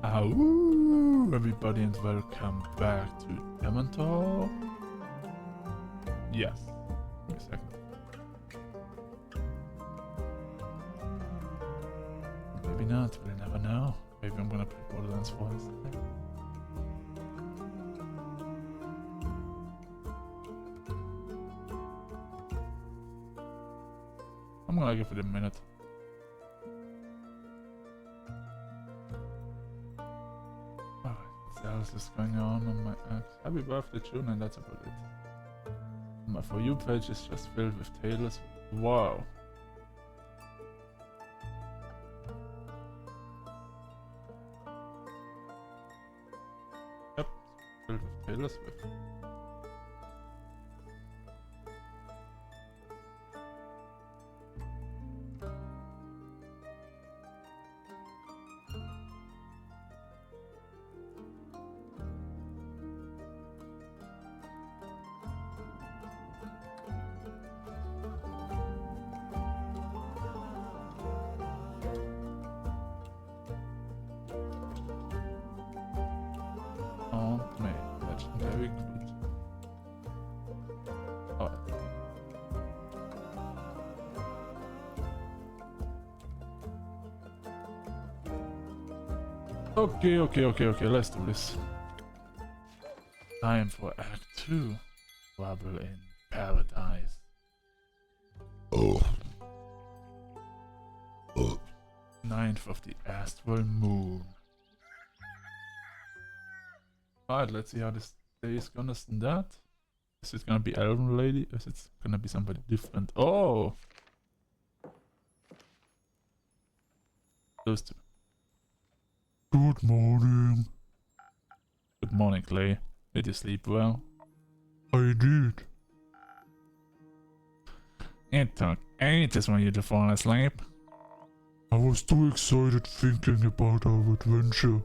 Hello, everybody, and welcome back to Tavern. Yes. Give me a second. Maybe not. We'll never know. Maybe I'm gonna play Borderlands 4 instead. I'm gonna give it a minute. What else is going on my ex? Happy birthday, June, and that's about it. My For You page is just filled with tales. Wow. Yep, filled with Taylor Swift. Oh man, legendary good. Alright. Okay, let's do this. Time for Act 2. Trouble in Paradise. Oh. 9th of the Astral Moon. Alright, let's see how this day is gonna start. Is it gonna be Elven Lady? Or is it gonna be somebody different? Oh! Those two. Good morning. Good morning, Clay. Did you sleep well? I did. It took ages for you to fall asleep. I was too excited thinking about our adventure.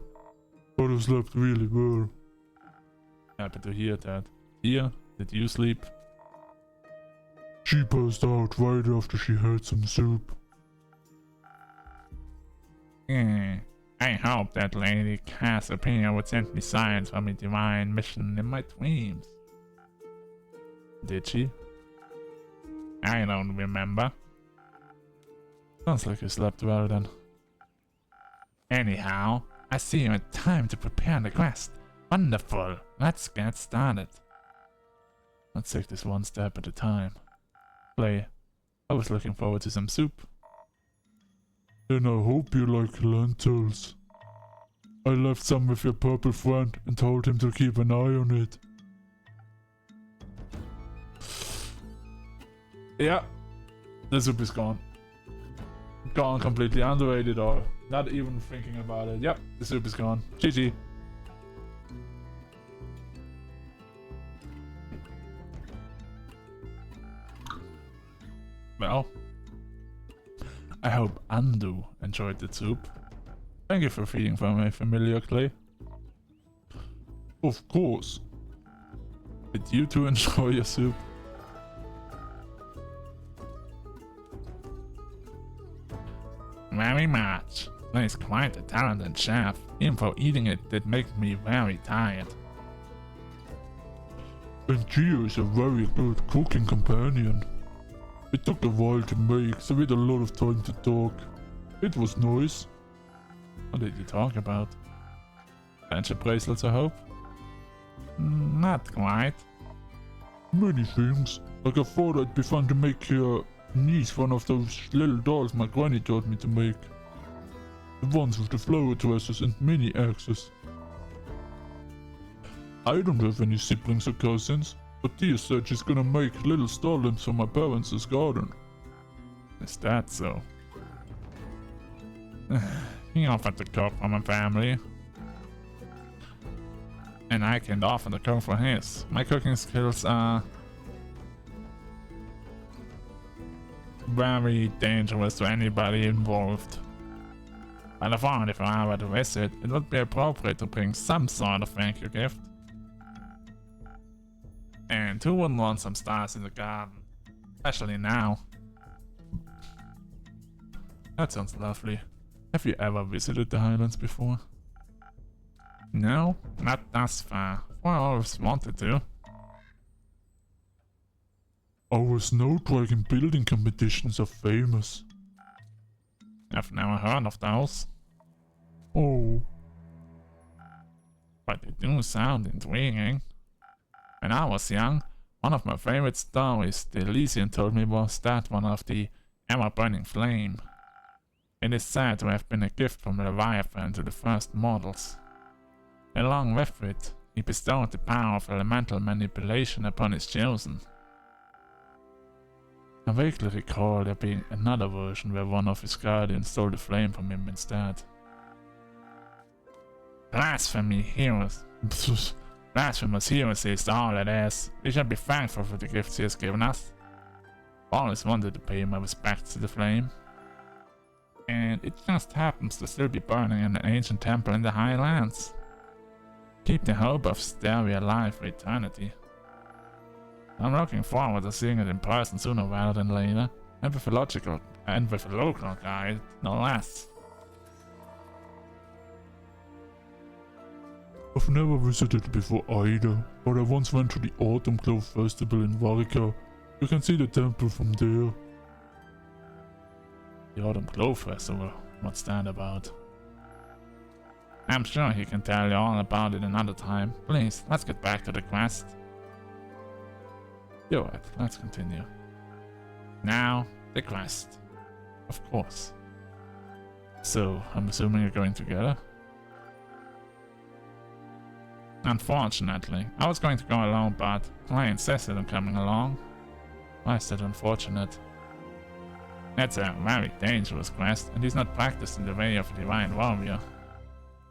But I slept really well. Happy to hear that. Here, did you sleep? She passed out right after she had some soup. I hope that Lady Cassiopeia would send me signs for my divine mission in my dreams. Did she? I don't remember. Sounds like you slept well then. Anyhow, I see you had time to prepare the quest. Wonderful. Let's get started. Let's take this one step at a time. Clay, I was looking forward to some soup. Then I hope you like lentils. I left some with your purple friend and told him to keep an eye on it. Yeah, the soup is gone. Gone completely, underrated or not even thinking about it. Yep, the soup is gone. GG. Well, I hope Andu enjoyed the soup. Thank you for feeding from my familiar, Clay. Of course. Did you two enjoy your soup? Very much. Clay's quite a talented chef. Even for eating it did make me very tired. And Gio is a very good cooking companion. It took a while to make, so we had a lot of time to talk. It was nice. What did you talk about? Friendship bracelets, I hope? Not quite. Many things. Like I thought it'd be fun to make your niece one of those little dolls my granny taught me to make. The ones with the flower dresses and mini axes. I don't have any siblings or cousins. But Tia said she's gonna make little starlings for my parents' garden. Is that so? He offered to cook for my family. And I can offer to cook for his. My cooking skills are very dangerous to anybody involved. But I thought if I were to visit, it would be appropriate to bring some sort of thank you gift. And who wouldn't want some stars in the garden? Especially now. That sounds lovely. Have you ever visited the Highlands before? No, not thus far. Well, I always wanted to. Our snow dragon building competitions are famous. I've never heard of those. Oh, But they do sound intriguing. When I was young, one of my favorite stories the Elysian told me was that one of the ever-burning flame. It is said to have been a gift from Leviathan to the first mortals. Along with it, he bestowed the power of elemental manipulation upon his chosen. I vaguely recall there being another version where one of his guardians stole the flame from him instead. Blasphemy, heroes. Blasphemous heresy is all it is. We should be thankful for the gifts he has given us. I've always wanted to pay my respects to the flame. And it just happens to still be burning in an ancient temple in the Highlands. Keep the hope of Staria alive for eternity. I'm looking forward to seeing it in person sooner rather than later, and with a local guide, no less. I've never visited before either, but I once went to the Autumn Glow Festival in Varika. You can see the temple from there. The Autumn Glow Festival, what's that about? I'm sure he can tell you all about it another time. Please, let's get back to the quest. You're right, let's continue. Now, the quest. Of course. So, I'm assuming you're going together? Unfortunately, I was going to go alone, but Clay insisted on coming along. Why is that unfortunate? That's a very dangerous quest, and he's not practiced in the way of a divine warrior.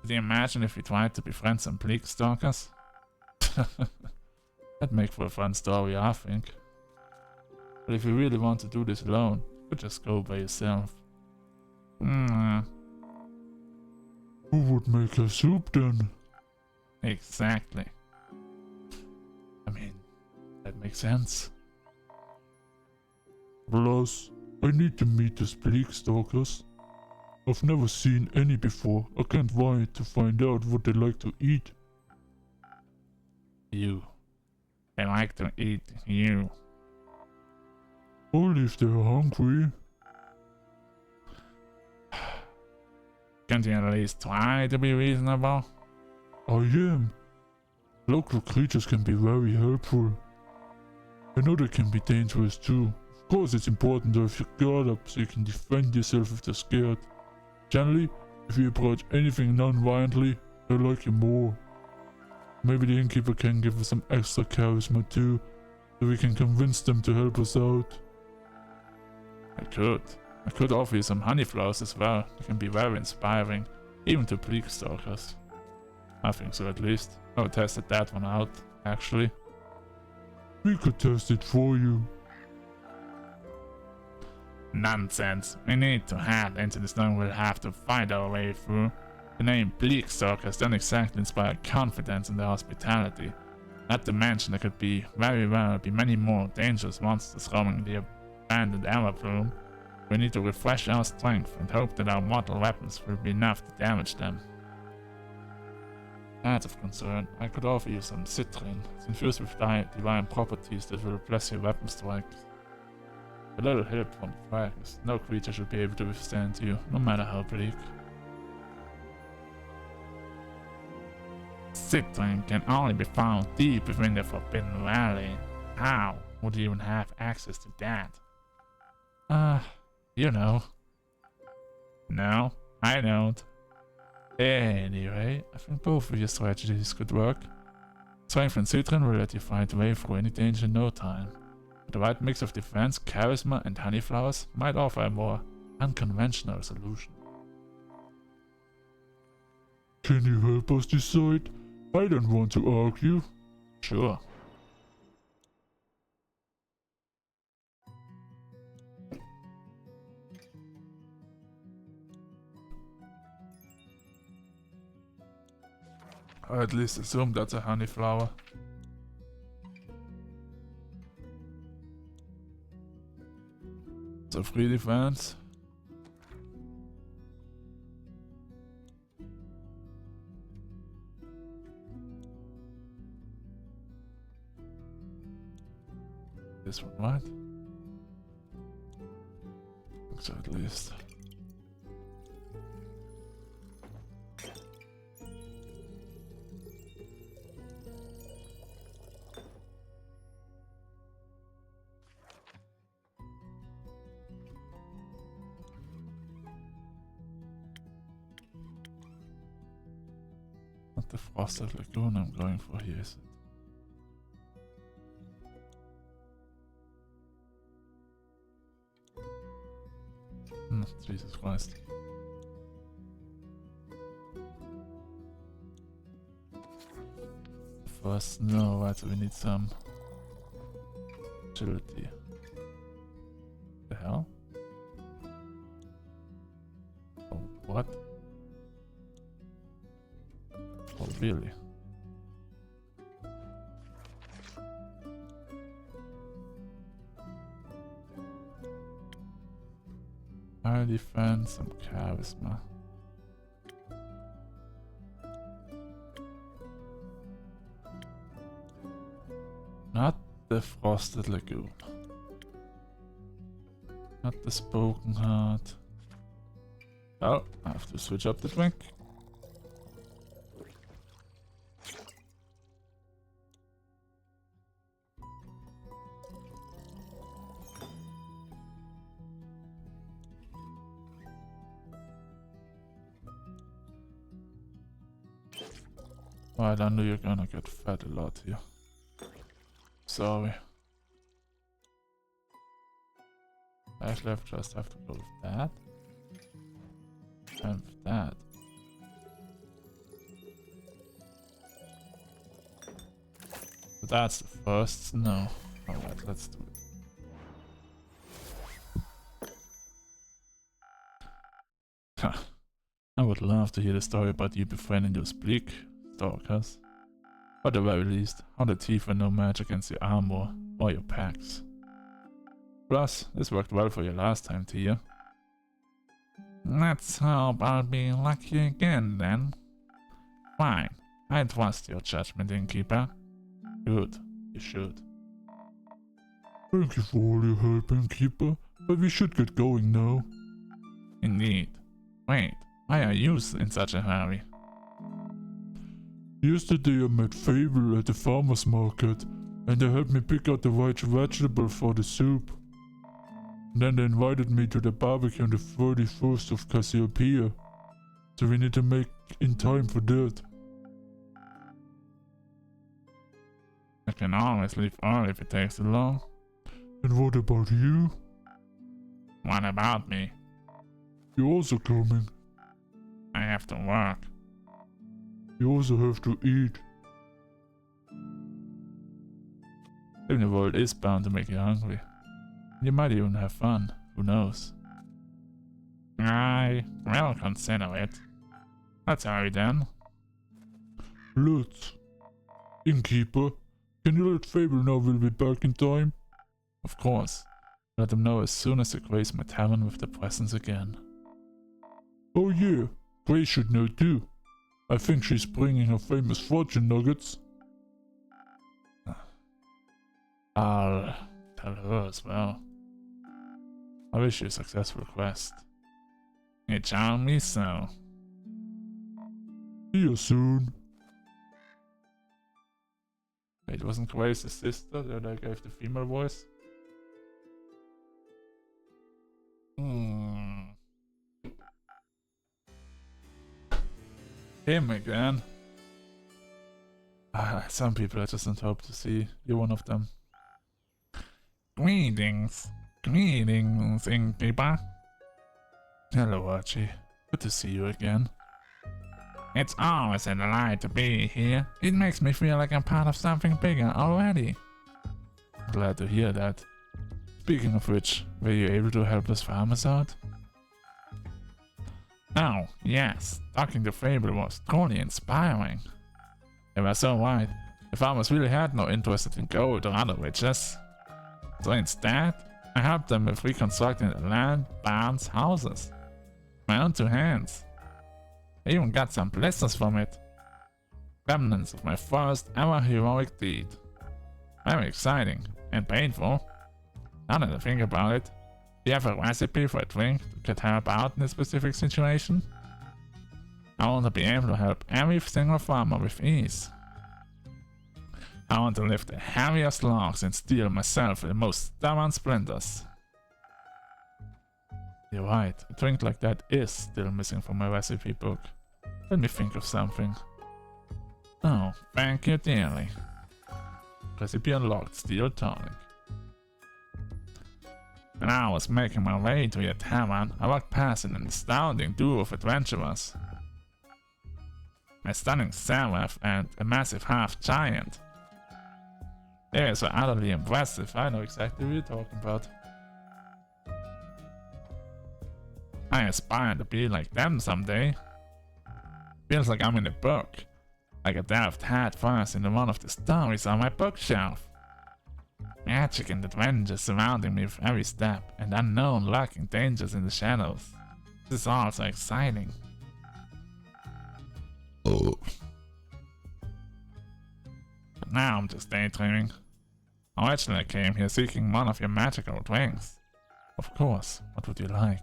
Could you imagine if we tried to befriend some bleak stalkers? That'd make for a fun story, I think. But if you really want to do this alone, you could just go by yourself. Who would make a soup then? Exactly. I mean, that makes sense. Plus, I need to meet the bleak stalkers. I've never seen any before. I can't wait to find out what they like to eat. You. They like to eat you. Only if they're hungry. Can't you at least try to be reasonable? I am. Local creatures can be very helpful. I know they can be dangerous too. Of course it's important to have your guard up so you can defend yourself if they're scared. Generally, if you approach anything non-violently, they'll like you more. Maybe the innkeeper can give us some extra charisma too, so we can convince them to help us out. I could offer you some honey flowers as well. They can be very inspiring, even to bleak stalkers. I think so at least. I tested that one out, actually. We could test it for you. Nonsense. We need to head into the snow. We'll have to find our way through. The name Bleak Stalkers don't exactly inspire confidence in their hospitality. Not to mention there could be very well be many more dangerous monsters roaming the abandoned Everbloom. We need to refresh our strength and hope that our mortal weapons will be enough to damage them. Out of concern, I could offer you some citrine. It's infused with divine properties that will bless your weapon strikes. A little help from the dragons. No creature should be able to withstand you, no matter how bleak. Citrine can only be found deep within the Forbidden Valley. How would you even have access to that? You know. No, I don't. Anyway, I think both of your strategies could work. Strength and Citron will let you find a way through any danger in no time. The right mix of defense, charisma, and honey flowers might offer a more unconventional solution. Can you help us decide? I don't want to argue. Sure. I at least assume that's a honey flower. So free defense. This one, right? So at least. Not the frosted lagoon I'm going for here, is it? Jesus Christ. First, no, right, so we need some agility. The hell? Oh, what? Oh, really? Fire defense, some charisma. Not the frosted lagoon. Not the spoken heart. Oh, I have to switch up the drink. Right, I know you're gonna get fed a lot here. Sorry. Actually, I just have to go with that. And with that. So that's the first. No. Alright, let's do it. I would love to hear the story about you befriending those bleak stalkers. At the very least, how the teeth were no match against your armor or your packs. Plus, this worked well for you last time, Tia. Let's hope I'll be lucky again then. Fine, I trust your judgment, Innkeeper. Good, you should. Thank you for all your help, Innkeeper, but we should get going now. Indeed. Wait, why are you in such a hurry? Yesterday I met Fable at the farmer's market, and they helped me pick out the right vegetable for the soup. Then they invited me to the barbecue on the 31st of Cassiopeia, so we need to make in time for that. I can always leave early if it takes too long. And what about you? What about me? You're also coming. I have to work. You also have to eat. Living the world is bound to make you hungry. You might even have fun, who knows? I will consider it. Let's hurry then. Let's. Innkeeper, can you let Fable know we'll be back in time? Of course. Let them know as soon as I grace my tavern with the presence again. Oh yeah, Grace should know too. I think she's bringing her famous fortune nuggets. I'll tell her as well. I wish you a successful quest. It charmed me so. See you soon. Wait, wasn't Grace's sister that I gave the female voice? Him again. Some people I just don't hope to see. You're one of them. Greetings. Greetings, Innkeeper. Hello, Archie. Good to see you again. It's always a delight to be here. It makes me feel like I'm part of something bigger already. Glad to hear that. Speaking of which, were you able to help us farmers out? Oh, yes. Talking to Fable was truly inspiring. They were so right. The farmers really had no interest in gold or other riches. So instead, I helped them with reconstructing the land, barns, houses. My own two hands. I even got some blisters from it. Remnants of my first ever heroic deed. Very exciting and painful, Now that I think about it, do you have a recipe for a drink that could help out in a specific situation? I want to be able to help every single farmer with ease. I want to lift the heaviest logs and steel myself with the most stubborn splinters. You're right, a drink like that is still missing from my recipe book. Let me think of something. Oh, thank you dearly. Recipe unlocked, steel tonic. When I was making my way to your tavern, I walked past an astounding duo of adventurers. A stunning seraph and a massive half-giant. They are so utterly impressive, I know exactly what you're talking about. I aspire to be like them someday. Feels like I'm in a book. Like I delved head first into one of the stories on my bookshelf. Magic and adventure surrounding me with every step, and unknown lurking dangers in the shadows. This is all so exciting. But now I'm just daydreaming. Originally I came here seeking one of your magical drinks. Of course, what would you like?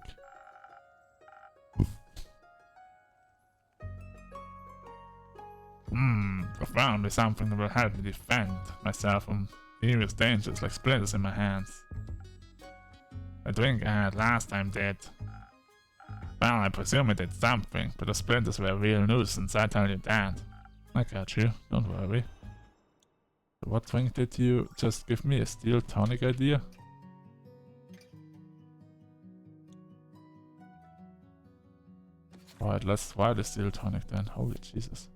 Preferably something that will help me defend myself from serious dangers like splinters in my hands. The drink I had last time did. Well, I presume it did something, but the splinters were a real nuisance, I tell you that. I got you, don't worry. So what drink did you just give me? A steel tonic idea? Alright, let's try the steel tonic then. Holy Jesus.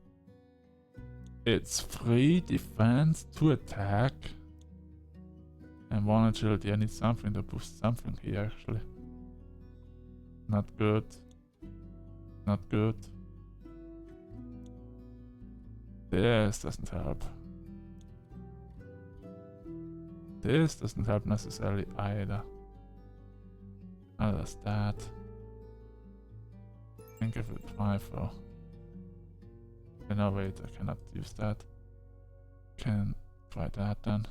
It's 3 defense, 2 attack, and 1 agility. I need something to boost something here actually. Not good. Not good. This doesn't help. This doesn't help necessarily either. How does that? I can give it a try for. No wait, I cannot use that. Can try that then.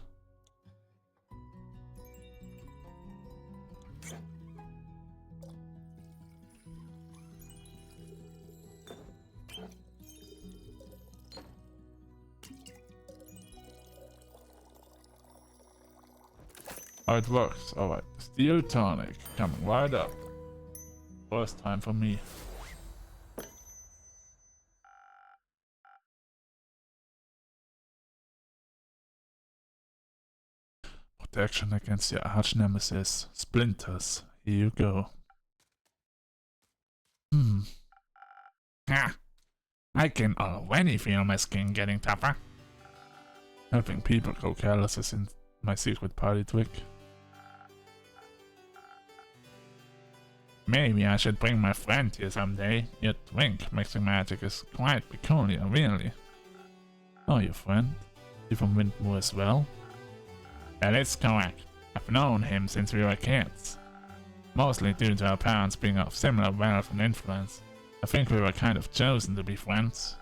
Oh, it works. Alright, steel tonic coming right up. First time for me. Protection against your arch nemesis, splinters. Here you go. I can already feel my skin getting tougher. Helping people go careless isn't my secret party trick. Maybe I should bring my friend here someday. Your drink mixing magic is quite peculiar, really. Oh, your friend? You from Windmoor as well? That is correct. I've known him since we were kids. Mostly due to our parents being of similar wealth and influence. I think we were kind of chosen to be friends.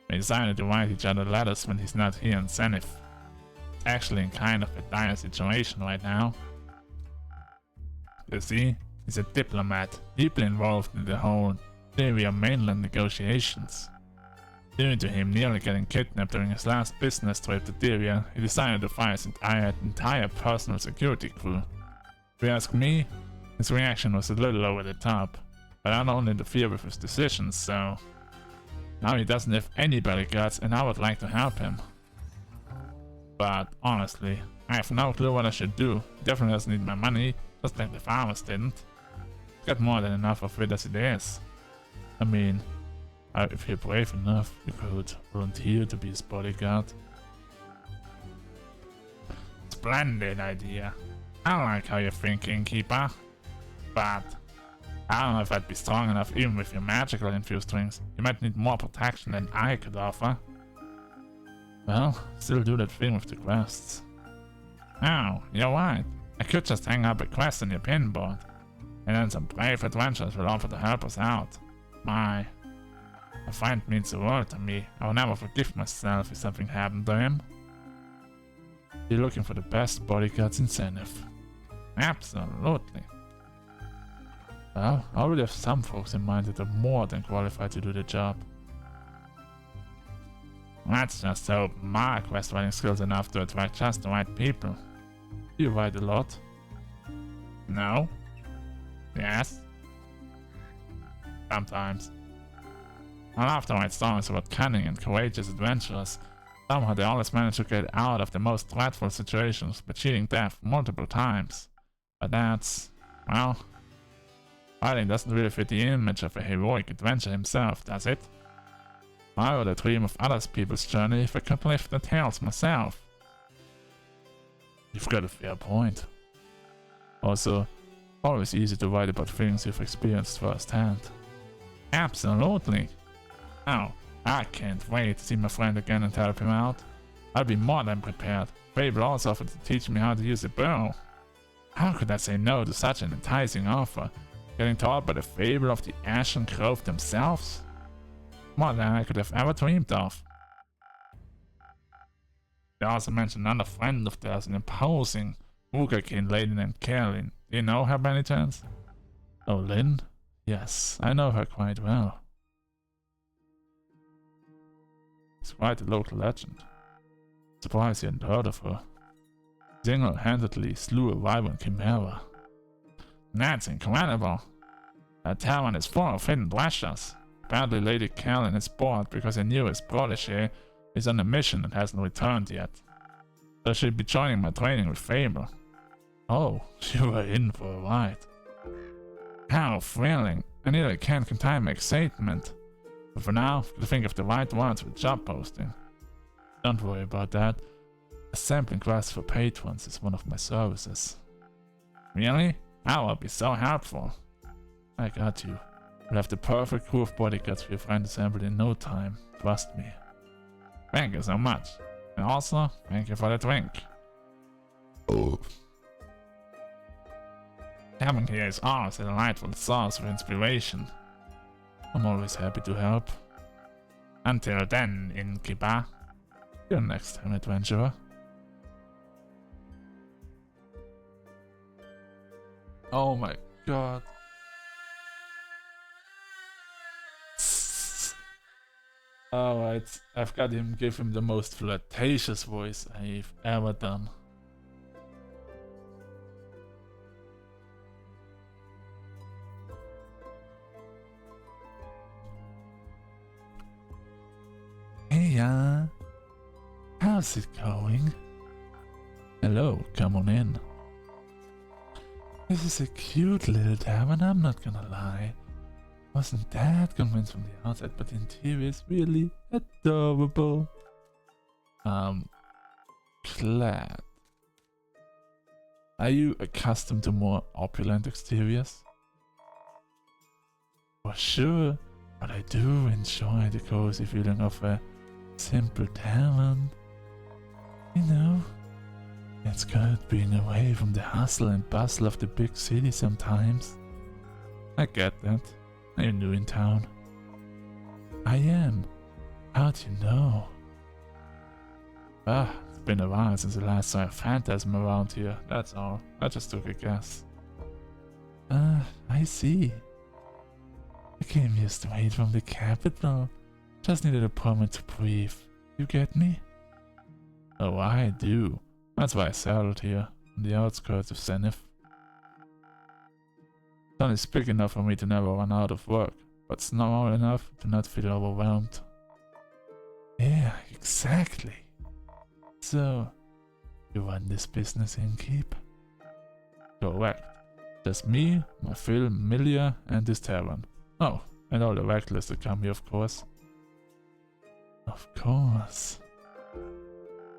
We decided to write each other letters when he's not here in Zenith. It's actually in kind of a dire situation right now. You see, he's a diplomat, deeply involved in the whole Syria mainland negotiations. Due to him nearly getting kidnapped during his last business trip to Syria, he decided to fire his entire personal security crew. If you ask me, his reaction was a little over the top, but I don't interfere with his decisions, so... Now he doesn't have any bodyguards and I would like to help him. But honestly, I have no clue what I should do. He definitely doesn't need my money, just like the farmers didn't. He's got more than enough of it as it is. I mean, if you're brave enough, you could volunteer to be his bodyguard. Splendid idea. I like how you're thinking, Keeper. But I don't know if I'd be strong enough even with your magical infused rings. You might need more protection than I could offer. Well, still do that thing with the quests. Oh, you're right. I could just hang up a quest on your pinboard. And then some brave adventurers will offer to help us out. My... A friend means the world to me. I will never forgive myself if something happened to him. You're looking for the best bodyguards in Zenith. Absolutely. Well, I already have some folks in mind that are more than qualified to do the job. Let's just hope my quest writing skills enough to attract just the right people. Do you write a lot? No? Yes? Sometimes. I love to write stories about cunning and courageous adventurers. Somehow they always manage to get out of the most dreadful situations by cheating death multiple times. But that's, well, writing doesn't really fit the image of a heroic adventurer himself, does it? Why would I dream of other people's journey if I could live the tales myself? You've got a fair point. Also, always easy to write about things you've experienced firsthand. Absolutely. Oh, I can't wait to see my friend again and help him out. I'll be more than prepared. Fable also offered to teach me how to use a bow. How could I say no to such an enticing offer? Getting taught by the Fable of the Ashen Grove themselves? More than I could have ever dreamed of. They also mentioned another friend of theirs, an imposing Mugakin lady named Carolyn. Do you know her by any chance? Oh, Lynn? Yes, I know her quite well. She's quite a local legend. Surprised you hadn't heard of her. Single-handedly slew a wyvern chimera. That's incredible. That tavern is full of hidden treasures. Apparently Lady Carolyn is bored because her newest protege is on a mission and hasn't returned yet. So she'll be joining my training with Fable. Oh, you were in for a ride. How thrilling. I nearly can't contain my excitement. But for now, I've got to think of the right words for job posting. Don't worry about that. A sampling quest for patrons is one of my services. Really? That will be so helpful. I got you. We'll have the perfect crew of bodyguards for your friend assembled in no time. Trust me. Thank you so much. And also, thank you for the drink. Oh. Having here is always a delightful source of inspiration. I'm always happy to help. Until then, innkeeper. Till next time, adventurer. Oh my god. Alright, I've got him give him the most flirtatious voice I've ever done. Hey, how's it going? Hello, come on in. This is a cute little tavern, I'm not gonna lie. Wasn't that convinced from the outside, but the interior is really adorable. Glad. Are you accustomed to more opulent exteriors? For sure, but I do enjoy the cozy feeling of a simple tavern. You know, it's good being away from the hustle and bustle of the big city sometimes. I get that. Are you new in town? I am. How'd you know? It's been a while since the last saw a phantasm around here, that's all. I just took a guess. I see. I came here straight from the capital. Just needed a moment to breathe. You get me? Oh, I do. That's why I settled here, on the outskirts of Zenith. Sun is big enough for me to never run out of work, but small enough to not feel overwhelmed. Yeah, exactly. So, you run this business, innkeep? Correct. Just me, my familiar, and this tavern. Oh, and all the regulars that come here, of course. Of course.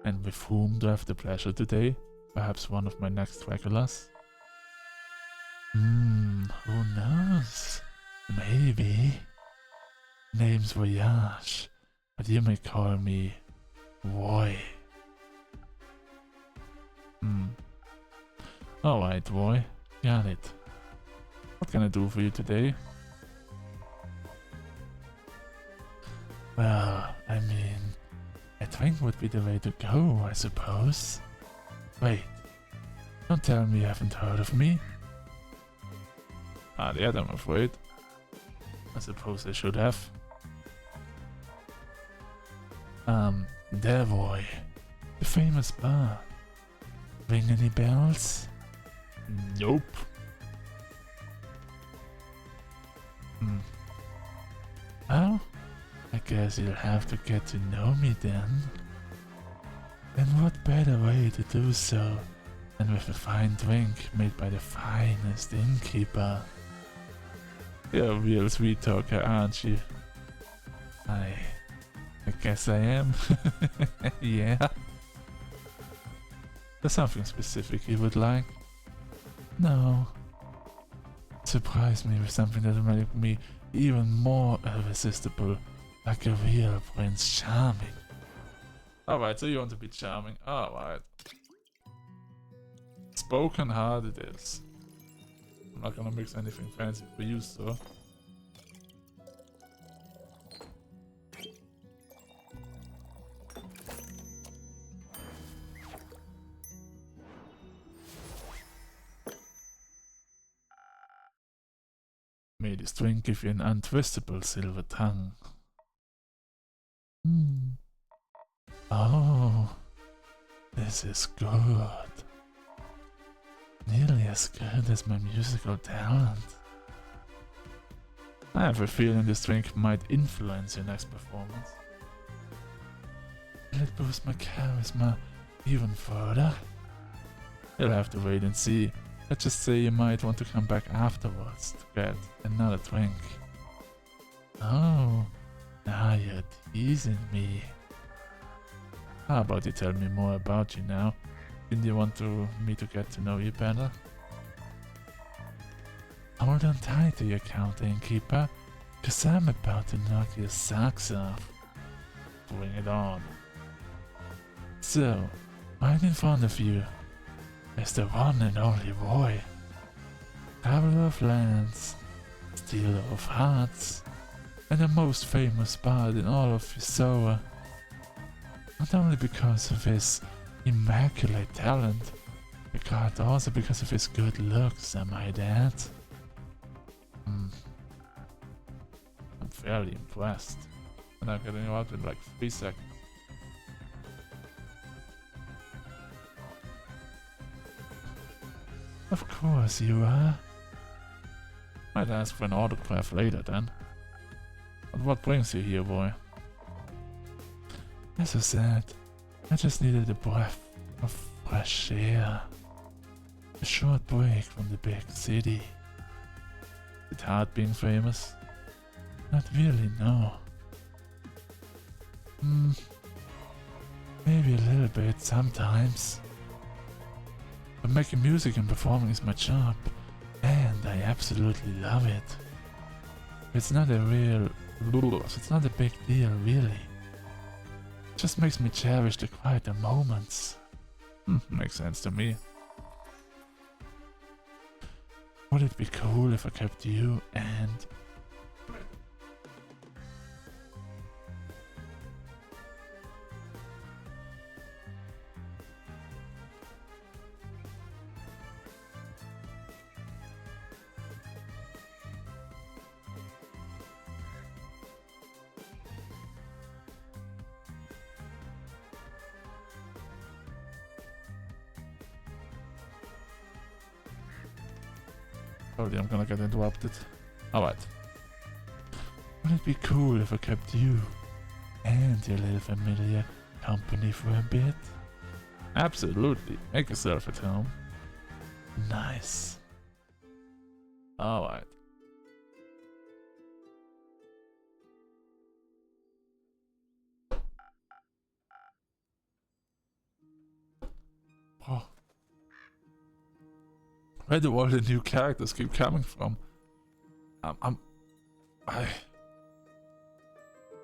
And with whom do I have the pleasure today? Perhaps one of my next regulars? Who knows? Maybe. Name's Voyage, but you may call me Roy. Alright, Roy. Got it. What can I do for you today? Well, I mean, a drink would be the way to go, I suppose. Wait, Don't tell me you haven't heard of me. Not yet, I'm afraid. I suppose I should have. Devoy. The famous bar. Ring any bells? Nope. Well, I guess you'll have to get to know me then. And what better way to do so than with a fine drink made by the finest innkeeper? You're a real sweet talker, aren't you? I guess I am. Yeah. There's something specific you would like? No. Surprise me with something that'll make me even more irresistible, like a real Prince Charming. Alright, so you want to be charming. Alright. Spoken hard it is. I'm not gonna mix anything fancy for you, so. May this drink give you an untwistable silver tongue. Oh, this is good. Nearly as good as my musical talent. I have a feeling this drink might influence your next performance. Will it boost my charisma even further? You'll have to wait and see. Let's just say you might want to come back afterwards to get another drink. Oh, now you're teasing me. How about you tell me more about you now? Didn't you want me to get to know you better? Hold on tight to your counter, innkeeper, cause I'm about to knock your socks off. Bring it on. So, right in front of you is the one and only Roy. Traveler of lands, stealer of hearts, and the most famous bard in all of Visoa. Not only because of his immaculate talent, but also because of his good looks, I might add. I'm fairly impressed. And I'm getting out in like 3 seconds. Of course you are. Might ask for an autograph later then. But what brings you here, boy? As I said, I just needed a breath of fresh air. A short break from the big city. Is it hard being famous? Not really, no. Maybe a little bit sometimes. But making music and performing is my job, and I absolutely love it. It's not a big deal, really. It just makes me cherish the quieter moments. Makes sense to me. Would it be cool if I kept you and... Sorry, I'm gonna get interrupted. Alright. Would it be cool if I kept you and your little familiar company for a bit? Absolutely. Make yourself at home. Nice. Alright. Oh. Where do all the new characters keep coming from? I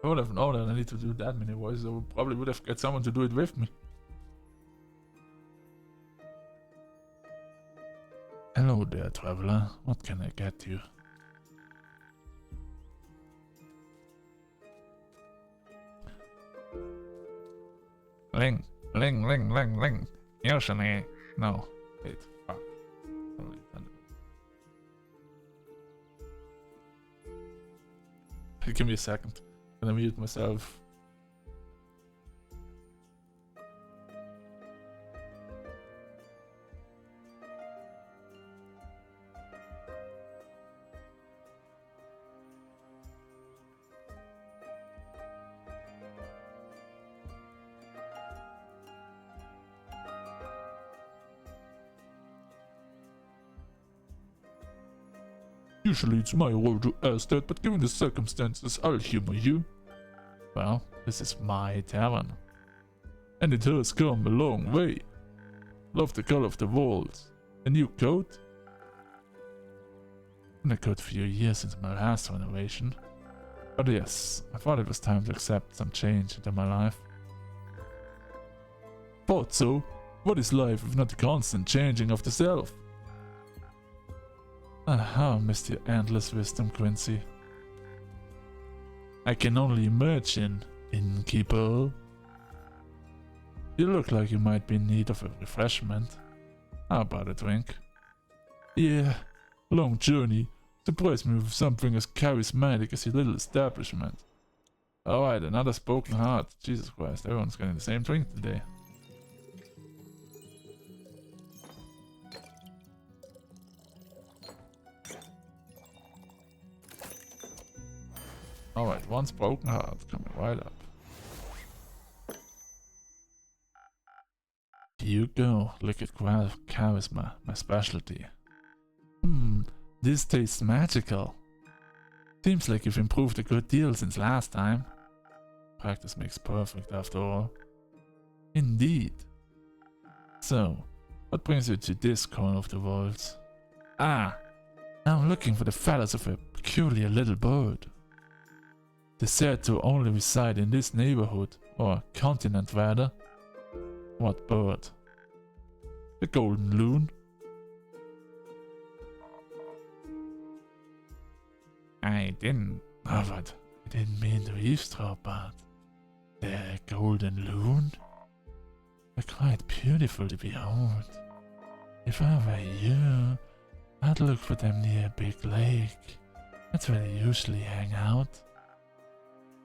would have known that I need to do that many voices. I probably would have got someone to do it with me. Hello there, traveler. What can I get you? Ling. Usually. No. Wait. Give me a second. I'm gonna mute myself. Usually it's my role to ask that, but given the circumstances, I'll humor you. Well, this is my tavern. And it has come a long way. Love the color of the walls. A new coat? Been a good few years since my last renovation. But yes, I thought it was time to accept some change into my life. Thought so. What is life if not the constant changing of the self? How I missed your endless wisdom, Quincy. I can only imagine, innkeeper. You look like you might be in need of a refreshment. How about a drink? Yeah, long journey. Surprised me with something as charismatic as your little establishment. Alright, another spoken heart. Jesus Christ, everyone's getting the same drink today. Alright, one spoken heart coming right up. Here you go, liquid charisma, my specialty. This tastes magical. Seems like you've improved a good deal since last time. Practice makes perfect after all. Indeed. So, what brings you to this corner of the world? Ah, I'm looking for the feathers of a peculiar little bird. They said to only reside in this neighborhood, or continent rather. What bird? The golden loon. I didn't mean to eavesdrop, but the golden loon? They're quite beautiful to behold. If I were you, I'd look for them near a big lake. That's where they usually hang out.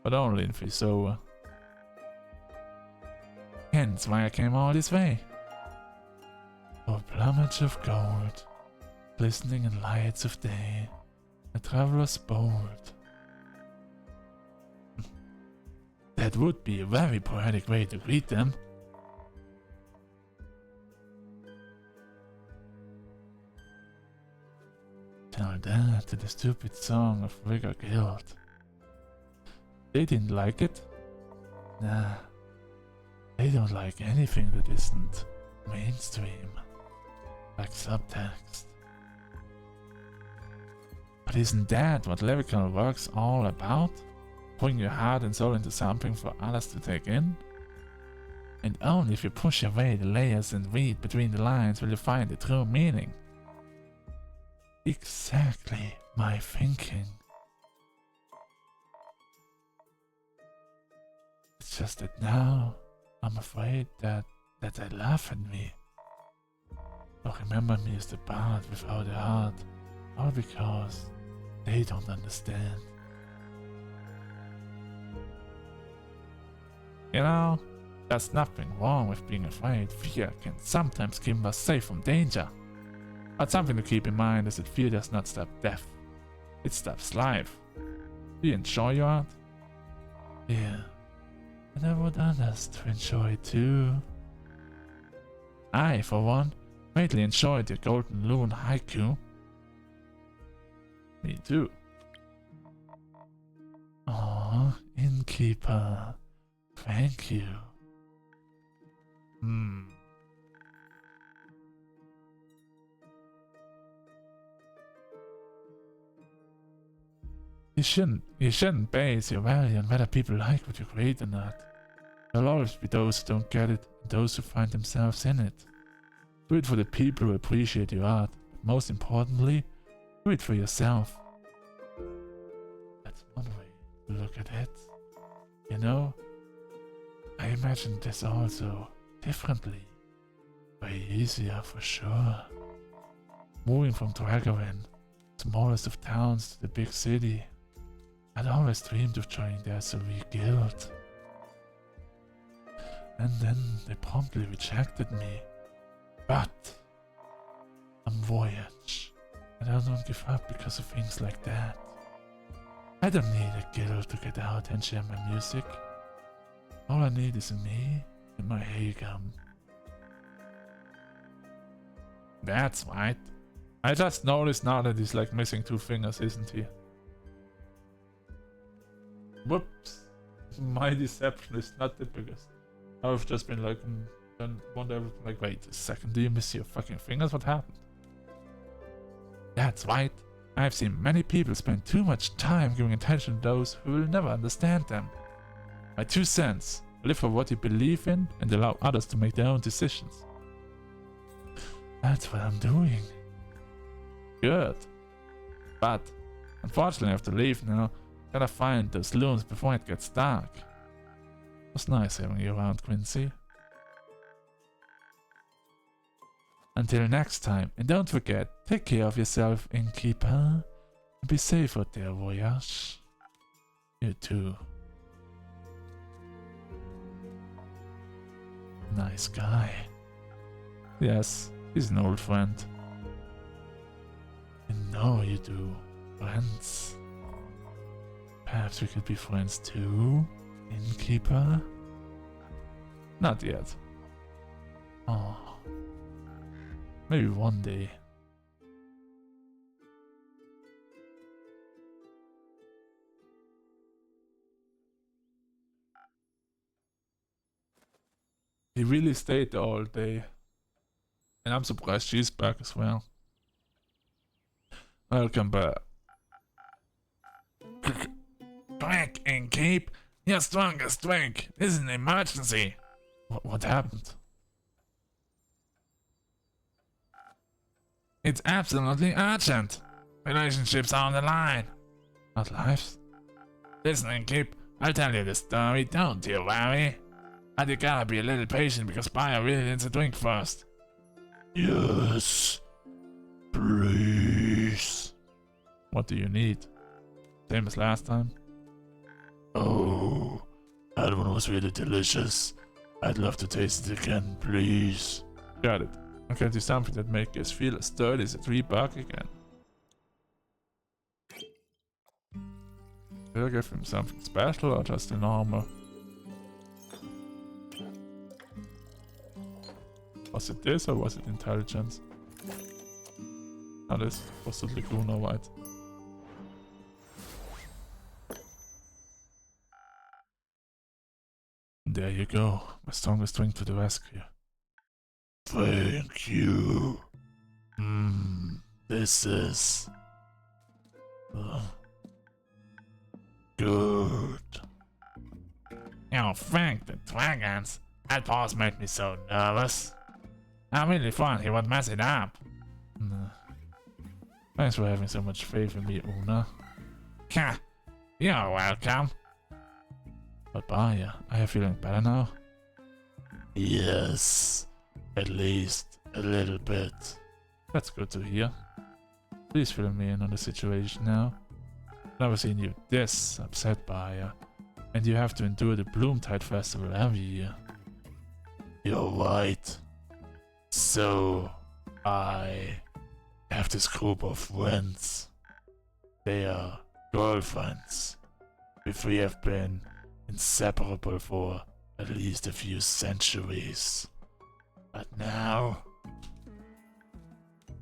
But only in Fisoa. Hence why I came all this way. For plumage of gold, glistening in lights of day, a traveler's bold. That would be a very poetic way to greet them. Tell that to the stupid song of Rigor Guild. They didn't like it. Nah, they don't like anything that isn't mainstream, like subtext. But isn't that what lyrical work's all about? Putting your heart and soul into something for others to take in? And only if you push away the layers and read between the lines will you find the true meaning. Exactly my thinking. It's just that now I'm afraid that they laugh at me. Or remember me as the bard without a heart, all because they don't understand. You know, there's nothing wrong with being afraid. Fear can sometimes keep us safe from danger. But something to keep in mind is that fear does not stop death. It stops life. Do you enjoy your art? Yeah. And I want others to enjoy it too. I, for one, greatly enjoyed your Golden Loon haiku. Me too. Aw, innkeeper. Thank you. You shouldn't base your value on whether people like what you create or not. There'll always be those who don't get it and those who find themselves in it. Do it for the people who appreciate your art, but most importantly, do it for yourself. That's one way to look at it. You know, I imagined this also differently. Way easier for sure. Moving from Dragorin, smallest of towns, to the big city. I'd always dreamed of joining the SOV guild. And then they promptly rejected me. But I'm Voyage, and I don't give up because of things like that. I don't need a guild to get out and share my music. All I need is me and my hay gum. That's right. I just noticed now that he's like missing 2 fingers, isn't he? Whoops. My deception is not the biggest. I've just been like, then wonder everything like, wait a second, do you miss your fucking fingers? What happened? That's right. I've seen many people spend too much time giving attention to those who will never understand them. My 2 cents. Live for what you believe in and allow others to make their own decisions. That's what I'm doing. Good. But, unfortunately I have to leave now. Gotta find those loons before it gets dark. It was nice having you around, Quincy. Until next time, and don't forget, take care of yourself, innkeeper. And be safe out there, Voyage. You too. Nice guy. Yes, he's an old friend. You know you do, friends. Perhaps we could be friends too, innkeeper? Not yet. Oh. Maybe one day. He really stayed there all day. And I'm surprised she's back as well. Welcome back. Quick, innkeep! Your strongest drink! This is an emergency! What happened? It's absolutely urgent! Relationships are on the line! Not lives? Listen, innkeep, I'll tell you the story, don't you worry. But you gotta be a little patient because Bayer really needs a drink first. Yes, please. What do you need? Same as last time? Oh, that one was really delicious. I'd love to taste it again, please. Got it. I can do something that makes us feel as sturdy as a tree bark again. Did I give him something special or just an armor? Was it this or was it intelligence? Oh, this was totally Luna White. There you go, my strongest drink to the rescue. Thank you. This is... good. Oh, thank the dragons. That pause made me so nervous. I really thought he would mess it up. Thanks for having so much faith in me, Una. Ha! You're welcome. But Bayer, are you feeling better now? Yes. At least a little bit. That's good to hear. Please fill me in on the situation now. Never seen you this upset, Bayer. And you have to endure the Bloomtide Festival every year. You're right. So, I have this group of friends. They are girlfriends. We have been inseparable for at least a few centuries. But now...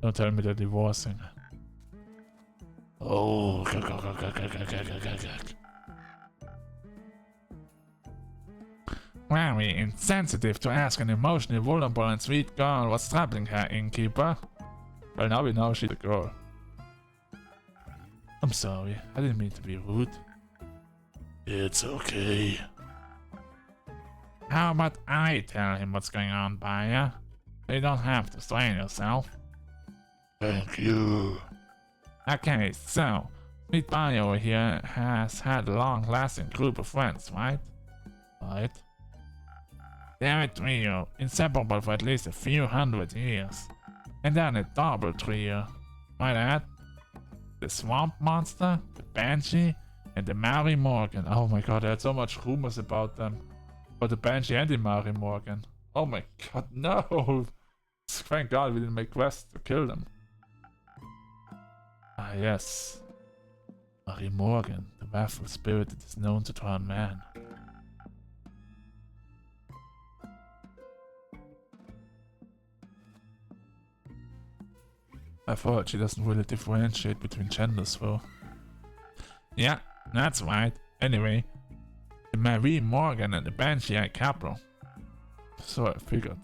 Don't tell me they're divorcing. Oh, very insensitive to ask an emotionally vulnerable and sweet girl what's troubling her, innkeeper. Well, now we know she's a girl. I'm sorry, I didn't mean to be rude. It's okay. How about I tell him what's going on, Bayer? You don't have to strain yourself. Thank you. Okay, so, Sweet Bayer over here has had a long-lasting group of friends, right? Right. They're a trio, inseparable for at least a few hundred years. And then a double trio. Might add, the swamp monster, the banshee, And the Mary Morgan. Oh my god, I had so much rumors about them. About the Banshee and the Mary Morgan. Oh my god, no! Thank god we didn't make quests to kill them. Ah yes. Mary Morgan, the wrathful spirit that is known to drown man. I thought she doesn't really differentiate between genders though. Yeah, that's right. Anyway, the Marie Morgan and the Banshee are couple. So I figured.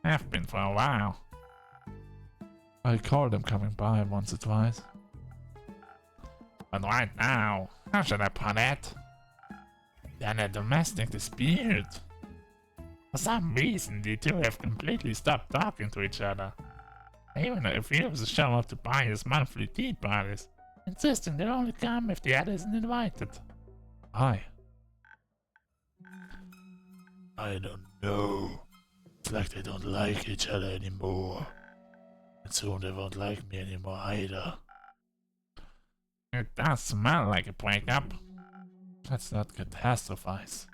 Have been for a while. I recall them coming by once or twice. But right now, how should I put it? They're in a domestic dispute. For some reason, the two have completely stopped talking to each other. Even refuses to show up to buy his monthly tea parties, insisting they'll only come if the other isn't invited. Why? I don't know. It's like they don't like each other anymore. And soon they won't like me anymore either. It does smell like a breakup. Let's not catastrophize.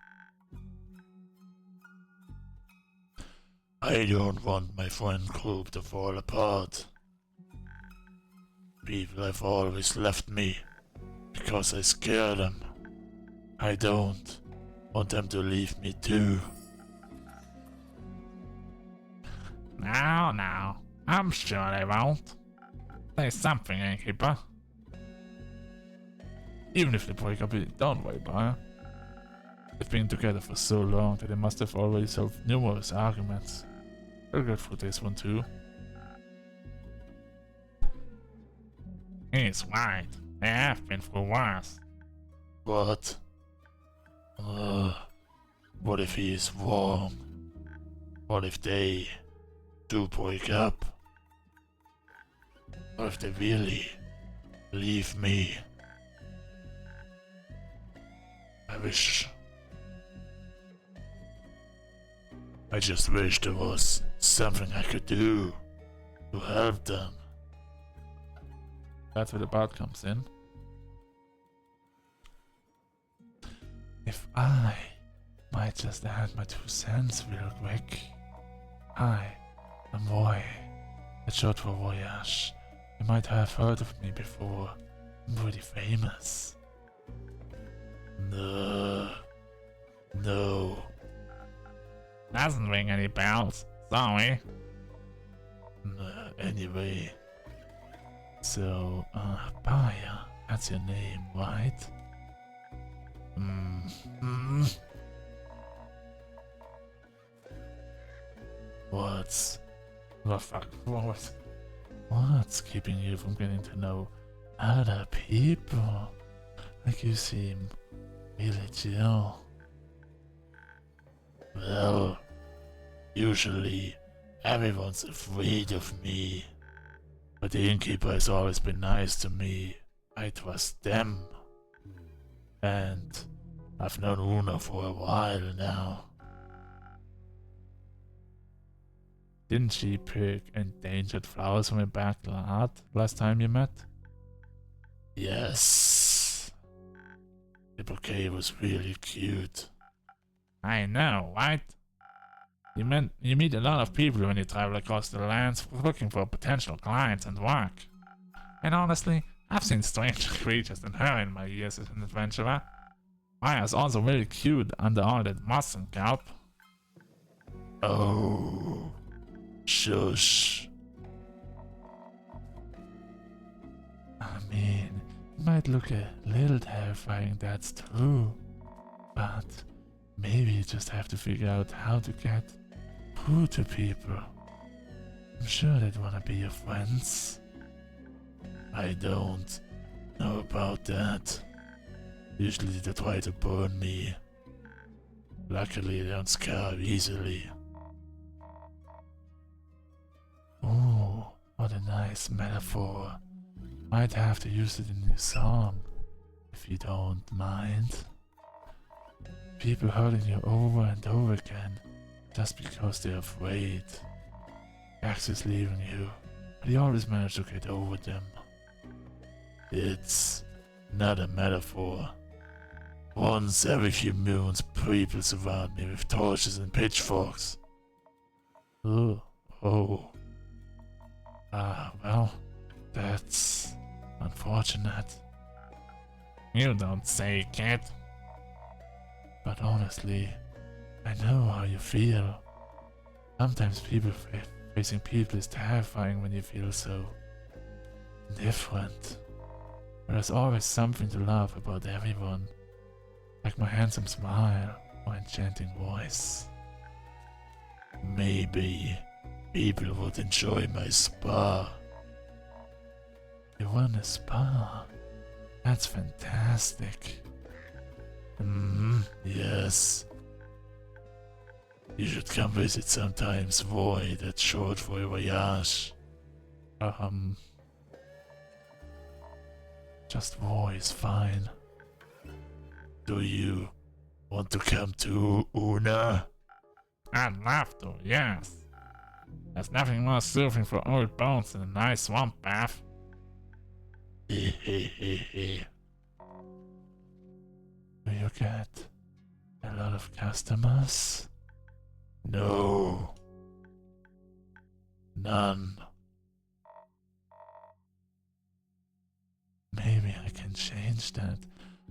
I don't want my friend group to fall apart. People have always left me because I scare them. I don't want them to leave me too. No, I'm sure they won't. There's something, innkeeper. Even if they break up, don't worry about it. They've been together for so long that they must have already solved numerous arguments. We'll get through this one too. He's right. They have been through worse. What? What if he is wrong? What if they do break up? What if they really leave me? I just wish there was something I could do to help them. That's where the bard comes in. If I might just add my 2 cents real quick. Hi, I'm Roy, the short for Voyage. You might have heard of me before. I'm pretty famous. No. Doesn't ring any bells, sorry. Anyway. So, Baya, that's your name, right? What's... Oh fuck, what's keeping you from getting to know other people? Like you seem really chill. Well, usually everyone's afraid of me. But the innkeeper has always been nice to me. I trust them. And I've known Una for a while now. Didn't she pick endangered flowers from your backyard last time you met? Yes. The bouquet was really cute. I know, right? You meet a lot of people when you travel across the lands looking for potential clients and work. And honestly, I've seen stranger creatures than her in my years as an adventurer. Maya's also very cute under all that moss and kelp. Oh, shush. I mean, it might look a little terrifying, that's true. But maybe you just have to figure out how to get through to people. I'm sure they'd want to be your friends. I don't know about that. Usually they try to burn me. Luckily they don't scare easily. Oh, what a nice metaphor. Might have to use it in your song, if you don't mind. People hurting you over and over again, just because they're afraid. Axis leaving you, but you always manage to get over them. It's not a metaphor. Once every few moons, people surround me with torches and pitchforks. Oh, oh. Well, that's unfortunate. You don't say, kid. But honestly, I know how you feel. Sometimes facing people is terrifying when you feel so different. There's always something to love about everyone, like my handsome smile or enchanting voice. Maybe people would enjoy my spa. You run a spa? That's fantastic. Yes. You should come visit sometimes, Voy, that's short for voyage. Just Voy is fine. Do you want to come to Una? I'd love to, yes. There's nothing more soothing for old bones than a nice swamp bath. Hehehehe. Do you get a lot of customers? No. None. Maybe I can change that.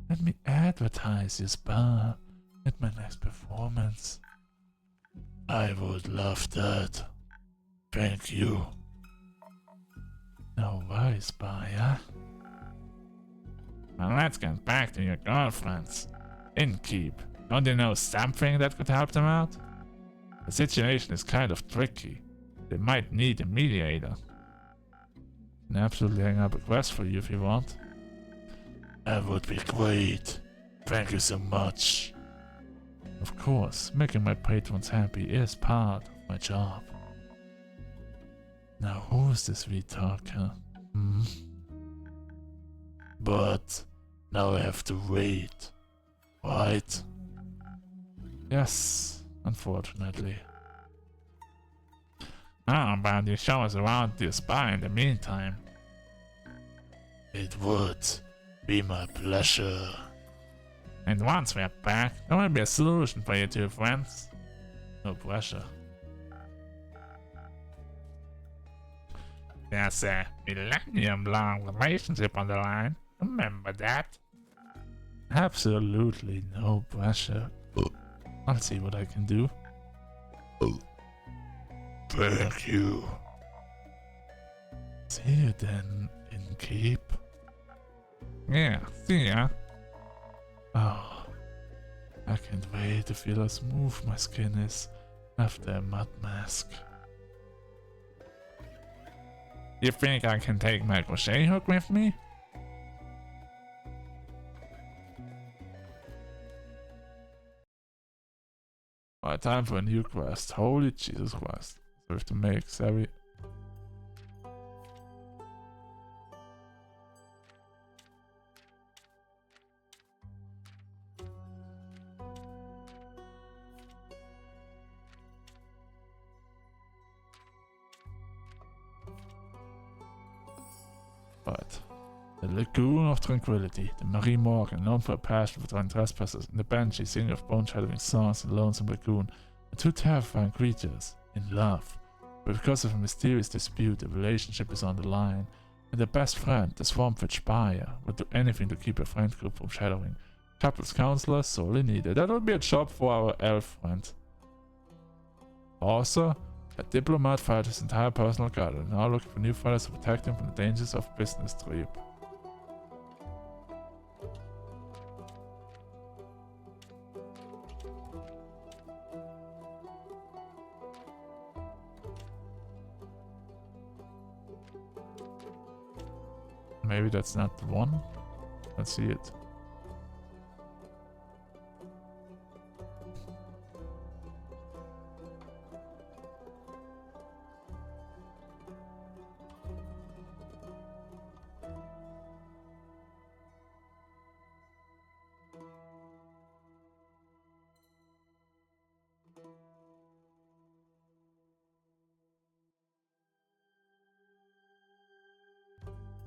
Let me advertise your spa at my next performance. I would love that. Thank you. No worries, Baya. Well, let's get back to your girlfriends. Innkeep, don't you know something that could help them out? The situation is kind of tricky. They might need a mediator. I can absolutely hang up a quest for you if you want. That would be great. Thank you so much. Of course, making my patrons happy is part of my job. Now who's this sweet talker? But now I have to wait, right? Yes, unfortunately. How about you show us around your spa in the meantime? It would be my pleasure. And once we're back, there will be a solution for you two friends. No pressure. There's a millennium-long relationship on the line. Remember that? Absolutely no pressure. I'll see what I can do. Thank you. See you then, Innkeep. Yeah, see ya. Oh, I can't wait to feel how smooth my skin is after a mud mask. You think I can take my crochet hook with me? Alright, time for a new quest. Holy Jesus Christ. So we have to make savvy. Right. The Lagoon of Tranquility, the Marie Morgan, known for a passion for throwing trespassers, and the Banshee, singer of bone-shattering songs in Lonesome Lagoon, are two terrifying creatures in love. But because of a mysterious dispute, the relationship is on the line, and their best friend, the Swamp Witch Baya, would do anything to keep a friend group from shattering. Couples counselor, sorely needed. That would be a job for our elf friend. Also, a diplomat fired his entire personal guard and now looking for new fighters to protect him from the dangers of business trip. Maybe that's not the one. Let's see it.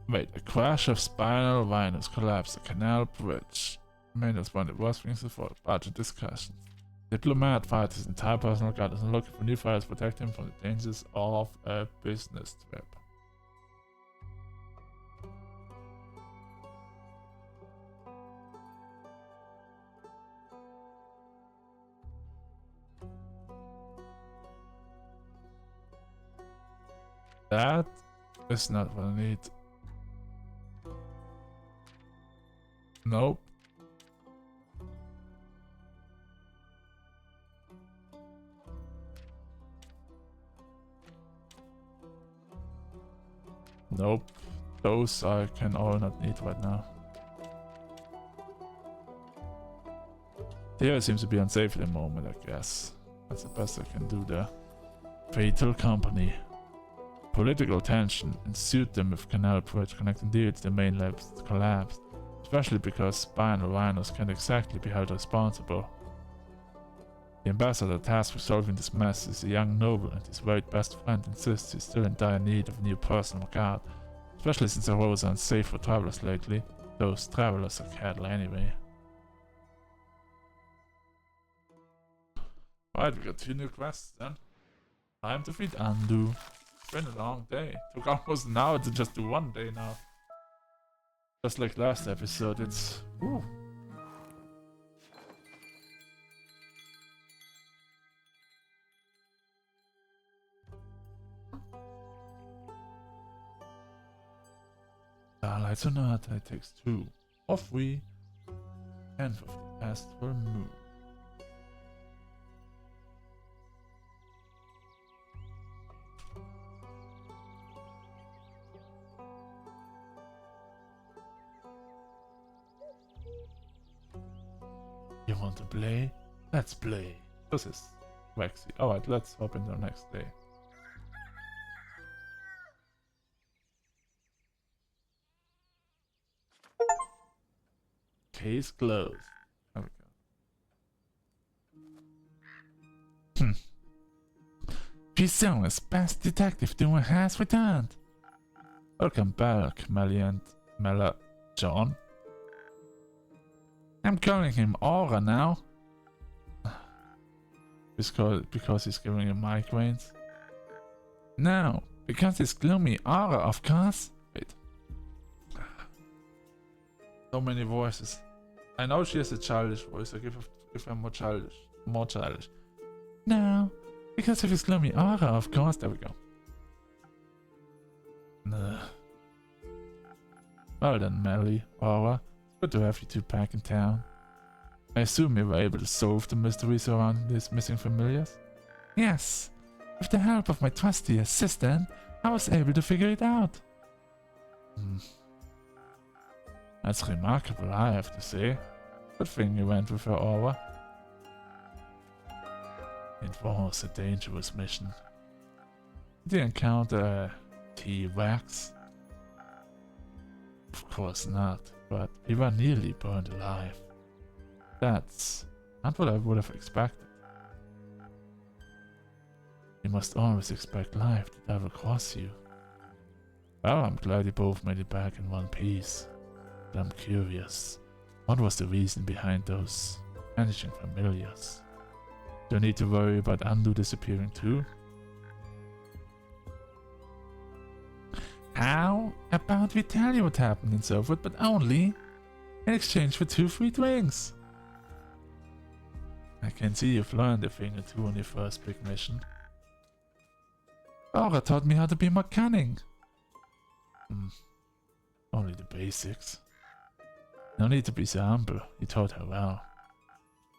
Wait, a crash of spinal rhinos collapsed the canal bridge. Made us one of the worst things for budget discussions. Diplomat fired his entire personal guard and looking for new fighters to protect him from the dangers of a business trip. That is not what I need. Nope. Nope. Those I can all not need right now. Here seems to be unsafe at the moment, I guess. That's the best I can do there. Fatal company. Political tension ensued them with canal bridge connecting deals to the main labs collapsed, especially because spinal rhinos can't exactly be held responsible. The ambassador tasked with solving this mess is a young noble, and his very best friend insists he's still in dire need of a new personal guard, especially since the roads are unsafe for travelers lately. Those travelers are cattle anyway. Right, we got 2 new quests then. Time to feed Andu. It's been a long day. Took almost an hour to just do 1 day now. Just like last episode, it's... Ooh. Starlight Sonata, it takes 2. Off we. And of the astral moon. You want to play? Let's play. This is waxy. Alright, let's hop into the next day. Case closed. There we go. Pisona's best detective doer has returned. Welcome back, Melly and Mella John. I'm calling him Aura now. Because he's giving him migraines. No, because he's gloomy Aura, of course. Wait. So many voices. I know she has a childish voice. I give her more childish. More childish. No, because of his gloomy Aura, of course. There we go. Well then, Melly, Aura. Good to have you two back in town. I assume you were able to solve the mystery surrounding these missing familiars? Yes. With the help of my trusty assistant, I was able to figure it out. That's remarkable, I have to say. Good thing you went with her, Aura. It was a dangerous mission. Did you encounter a T-Rex? Of course not, but we were nearly burned alive. That's not what I would have expected. You must always expect life to double cross you. Well, I'm glad you both made it back in one piece. But I'm curious, what was the reason behind those vanishing familiars? Do I need to worry about Andu disappearing too? How about we tell you what happened and so forth, but only in exchange for 2 free drinks? I can see you've learned a thing or two on your first big mission. Aura taught me how to be more cunning. Only the basics. No need to be so humble, you taught her well.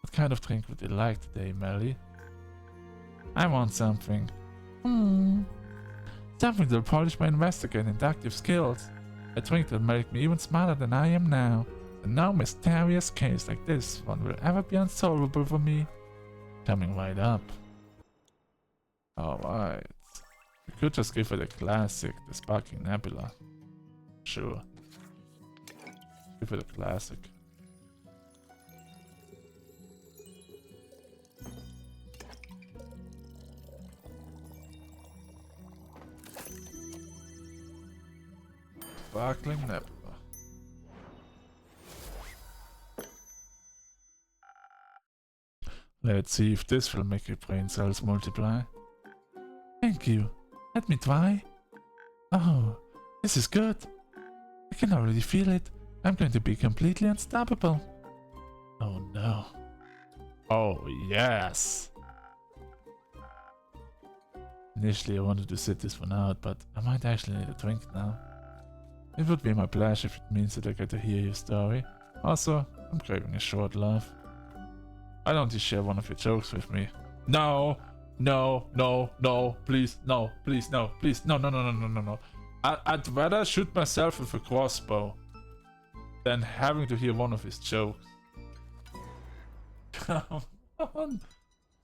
What kind of drink would you like today, Melly? I want something. Something that'll polish my investigative and inductive skills. A drink that'll make me even smarter than I am now. And no mysterious case like this one will ever be unsolvable for me. Coming right up. Alright. We could just give her the classic, the Sparking Nebula. Sure. Give her the classic. sparkling nap. Let's see if this will make your brain cells multiply. Thank you. Let me try. Oh, this is good. I can already feel it. I'm going to be completely unstoppable. Oh no. Oh yes. Initially I wanted to sit this one out, but I might actually need a drink now. It would be my pleasure if it means that I get to hear your story. Also, I'm craving a short laugh. Why don't you share one of your jokes with me? No! No, no, no, please, no, please, no, please, no, no, no, no, no, no, no. I'd rather shoot myself with a crossbow than having to hear one of his jokes. Come on.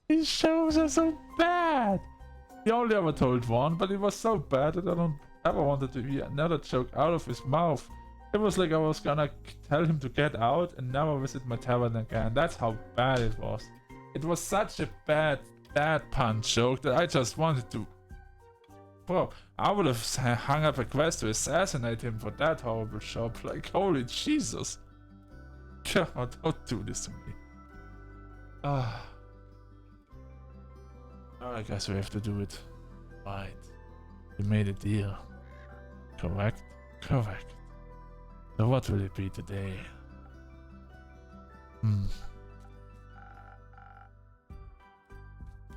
These shows are so bad. He only ever told one, but it was so bad that I don't ever wanted to hear another joke out of his mouth. It was like I was gonna tell him to get out and never visit my tavern again. That's how bad it was. It was such a bad pun joke that I just wanted to... Bro, I would have hung up a quest to assassinate him for that horrible job. Like, holy Jesus. God, don't do this to me. Ah. I guess we have to do it. Right. We made a deal. Correct? Correct. So what will it be today?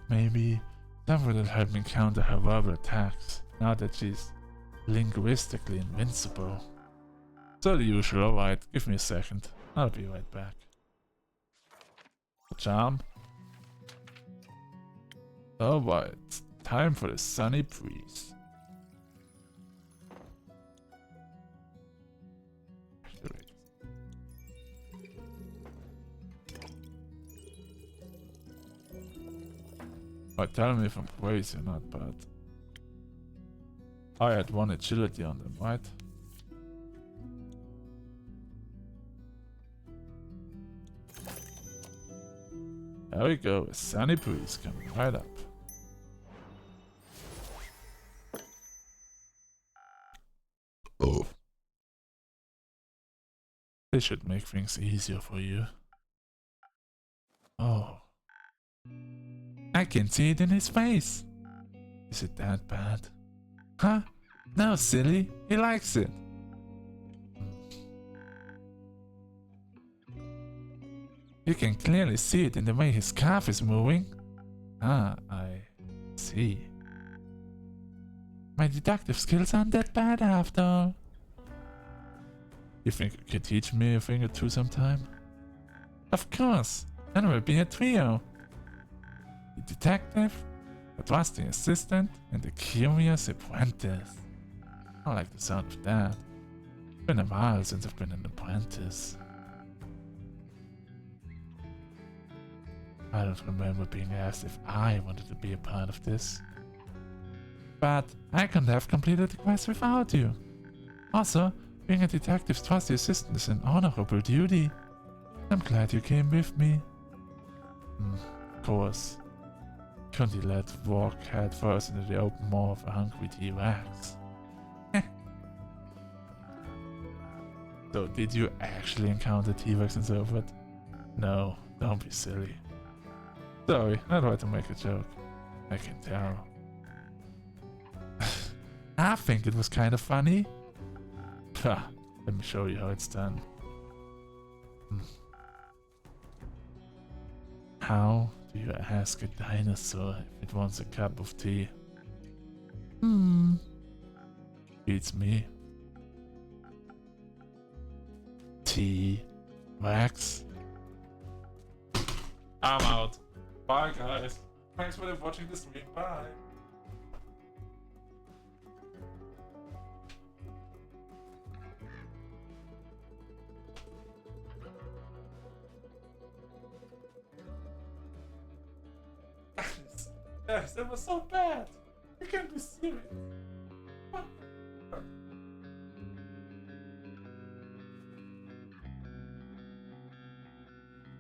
Maybe someone will help me counter her verbal attacks, now that she's linguistically invincible. So the usual, alright, give me a second. I'll be right back. Charm. Alright, time for the sunny breeze. Tell me if I'm crazy or not, but I had one agility on them, right? There we go, a sunny breeze coming right up. Oh. This should make things easier for you. Oh. I can see it in his face. Is it that bad? Huh? No, silly. He likes it. You can clearly see it in the way his scarf is moving. Ah, I see. My deductive skills aren't that bad after all. You think you could teach me a thing or two sometime? Of course. Then we'll be a trio. The detective, a trusty assistant, and a curious apprentice. I like the sound of that. It's been a while since I've been an apprentice. I don't remember being asked if I wanted to be a part of this. But I couldn't have completed the quest without you. Also, being a detective's trusty assistant is an honorable duty. I'm glad you came with me. Of course. Couldn't he let walk head first into the open maw of a hungry T-Rex? So did you actually encounter T-Rex in Silverwood? No, don't be silly. Sorry, I tried to make a joke. I can tell. I think it was kind of funny. Pah, let me show you how it's done. How do you ask a dinosaur if it wants a cup of tea? Beats me. T-Rex. I'm out. Bye guys. Thanks for watching the stream. Bye. Yes, that was so bad. You can't be serious. What?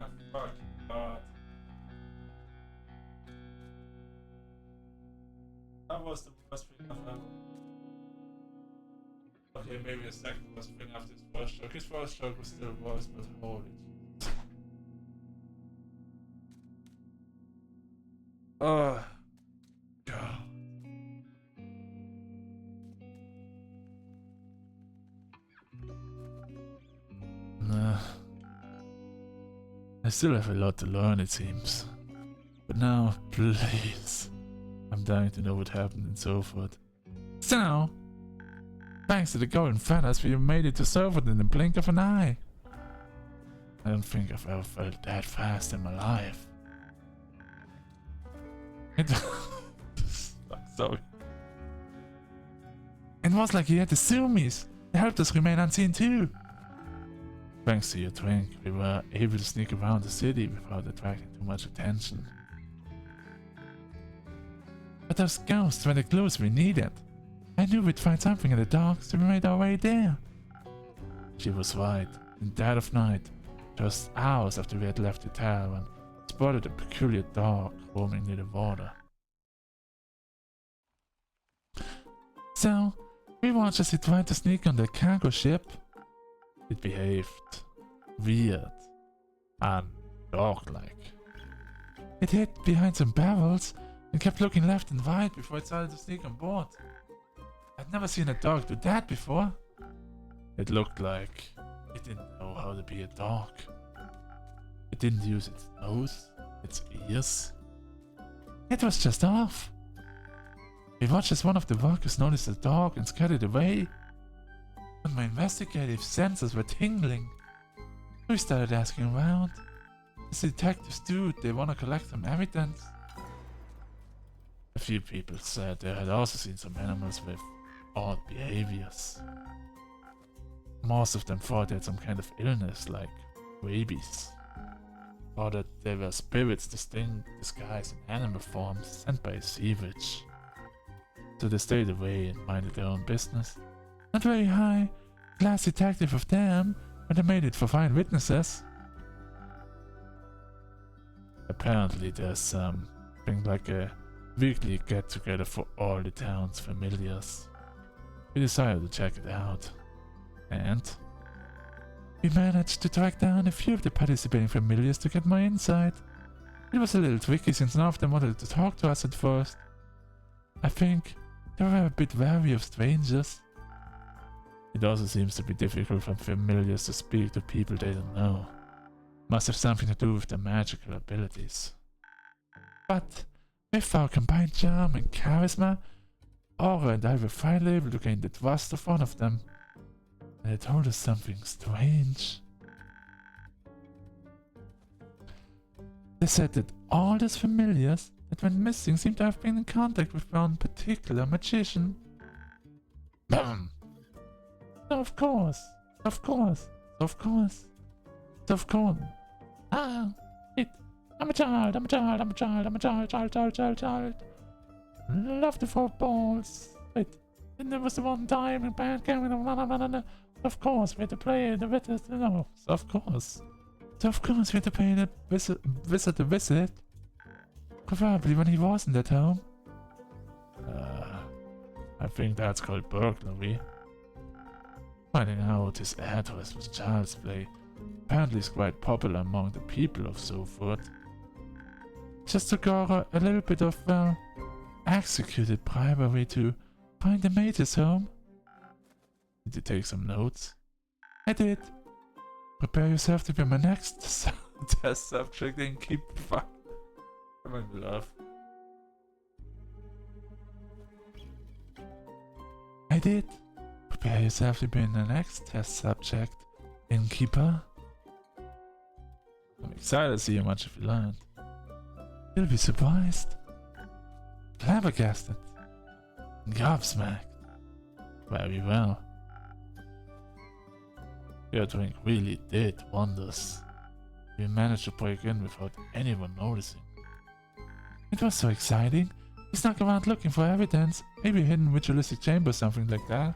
Oh, fuck God. That was the worst thing I've ever. Okay, maybe a second was thing after his first joke. His first joke was still worse, but holy. Oh, God. Nah. I still have a lot to learn, it seems. But now, please. I'm dying to know what happened and so forth. So, thanks to the golden feathers, we made it to Silverwood in the blink of an eye. I don't think I've ever felt that fast in my life. Sorry. It was like you had the zoomies. They helped us remain unseen too. Thanks to your drink, we were able to sneak around the city without attracting too much attention. But those ghosts were the clues we needed. I knew we'd find something in the dark, so we made our way there. She was right. In the dead of night, just hours after we had left the tavern, spotted a peculiar dog roaming near the water. So, we watched as he tried to sneak on the cargo ship. It behaved weird and dog-like. It hid behind some barrels and kept looking left and right before it started to sneak on board. I'd never seen a dog do that before. It looked like it didn't know how to be a dog. It didn't use its nose, its ears. It was just off. We watched as one of the workers noticed the dog and scared it away. And my investigative senses were tingling. We started asking around. As detectives do, they want to collect some evidence. A few people said they had also seen some animals with odd behaviors. Most of them thought they had some kind of illness, like rabies. Or that they were spirits disguised in animal forms sent by a sea witch. So they stayed away and minded their own business. Not very high class detective of them, but they made it for fine witnesses. Apparently there's something like a weekly get-together for all the town's familiars. We decided to check it out. And we managed to track down a few of the participating familiars to get more insight. It was a little tricky since none of them wanted to talk to us at first. I think they were a bit wary of strangers. It also seems to be difficult for familiars to speak to people they don't know. Must have something to do with their magical abilities. But with our combined charm and charisma, Aura and I were finally able to gain the trust of one of them. And they told us something strange. They said that all those familiars that went missing seemed to have been in contact with one particular magician. Boom! So of course. I'm a child. Love to throw balls. Wait, and there was the one time a band came in. Of course, we had to play the visit. No, of course. So of course we had to pay the visit a visit. Preferably when he wasn't at home. I think that's called burglary. Finding out his address was child's play. Apparently is quite popular among the people of so forth. Just took Aura a little bit of, well, executed bribery to find the mage's home. Did you take some notes? I did. Prepare yourself to be my next test subject and keep fuck. I'm in love. I did. Prepare yourself to be the next test subject, innkeeper. I'm excited to see how much you've learned. You'll be surprised, flabbergasted, and gobsmacked. Very well. Your drink really did wonders. We managed to break in without anyone noticing. It was so exciting. We snuck around looking for evidence, maybe a hidden ritualistic chamber or something like that.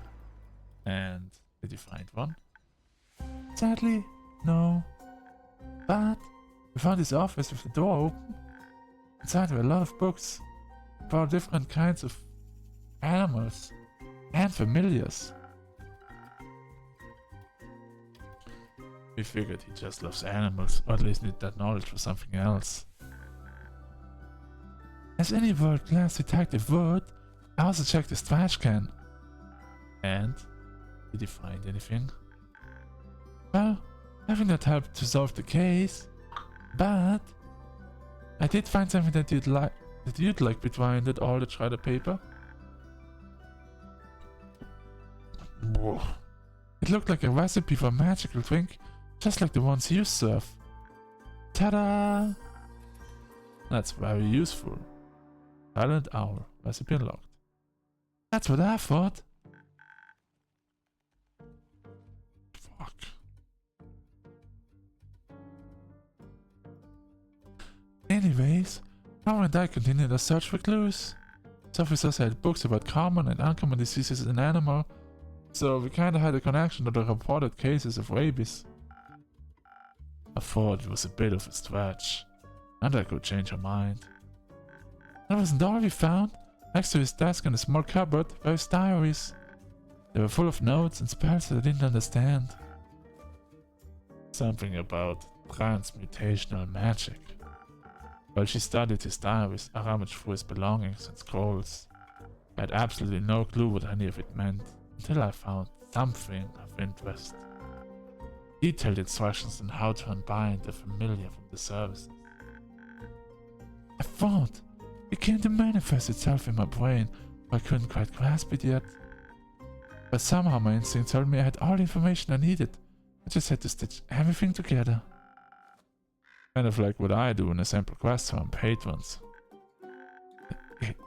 And did you find one? Sadly, no. But we found his office with the door open. Inside were a lot of books about different kinds of animals and familiars. We figured he just loves animals, or at least need that knowledge for something else. As any world-class detective would, I also checked his trash can. And? Did you find anything? Well, I think that helped to solve the case, but I did find something that you'd like behind it all the shredded paper. Whoa. It looked like a recipe for a magical drink, just like the ones you serve. Ta-da! That's very useful. Silent Hour. Recipe unlocked. That's what I thought. Fuck. Anyways, Laura and I continued our search for clues. The officers had books about common and uncommon diseases in animals, so we kinda had a connection to the reported cases of rabies. I thought it was a bit of a stretch, and I could change her mind. That wasn't all we found. Next to his desk in a small cupboard were his diaries. They were full of notes and spells that I didn't understand. Something about transmutational magic. While she studied his diaries, I rummaged through his belongings and scrolls. I had absolutely no clue what any of it meant, until I found something of interest. Detailed instructions on how to unbind the familiar from the services. I thought it came to manifest itself in my brain, but I couldn't quite grasp it yet. But somehow my instinct told me I had all the information I needed. I just had to stitch everything together. Kind of like what I do in a sample quest from patrons.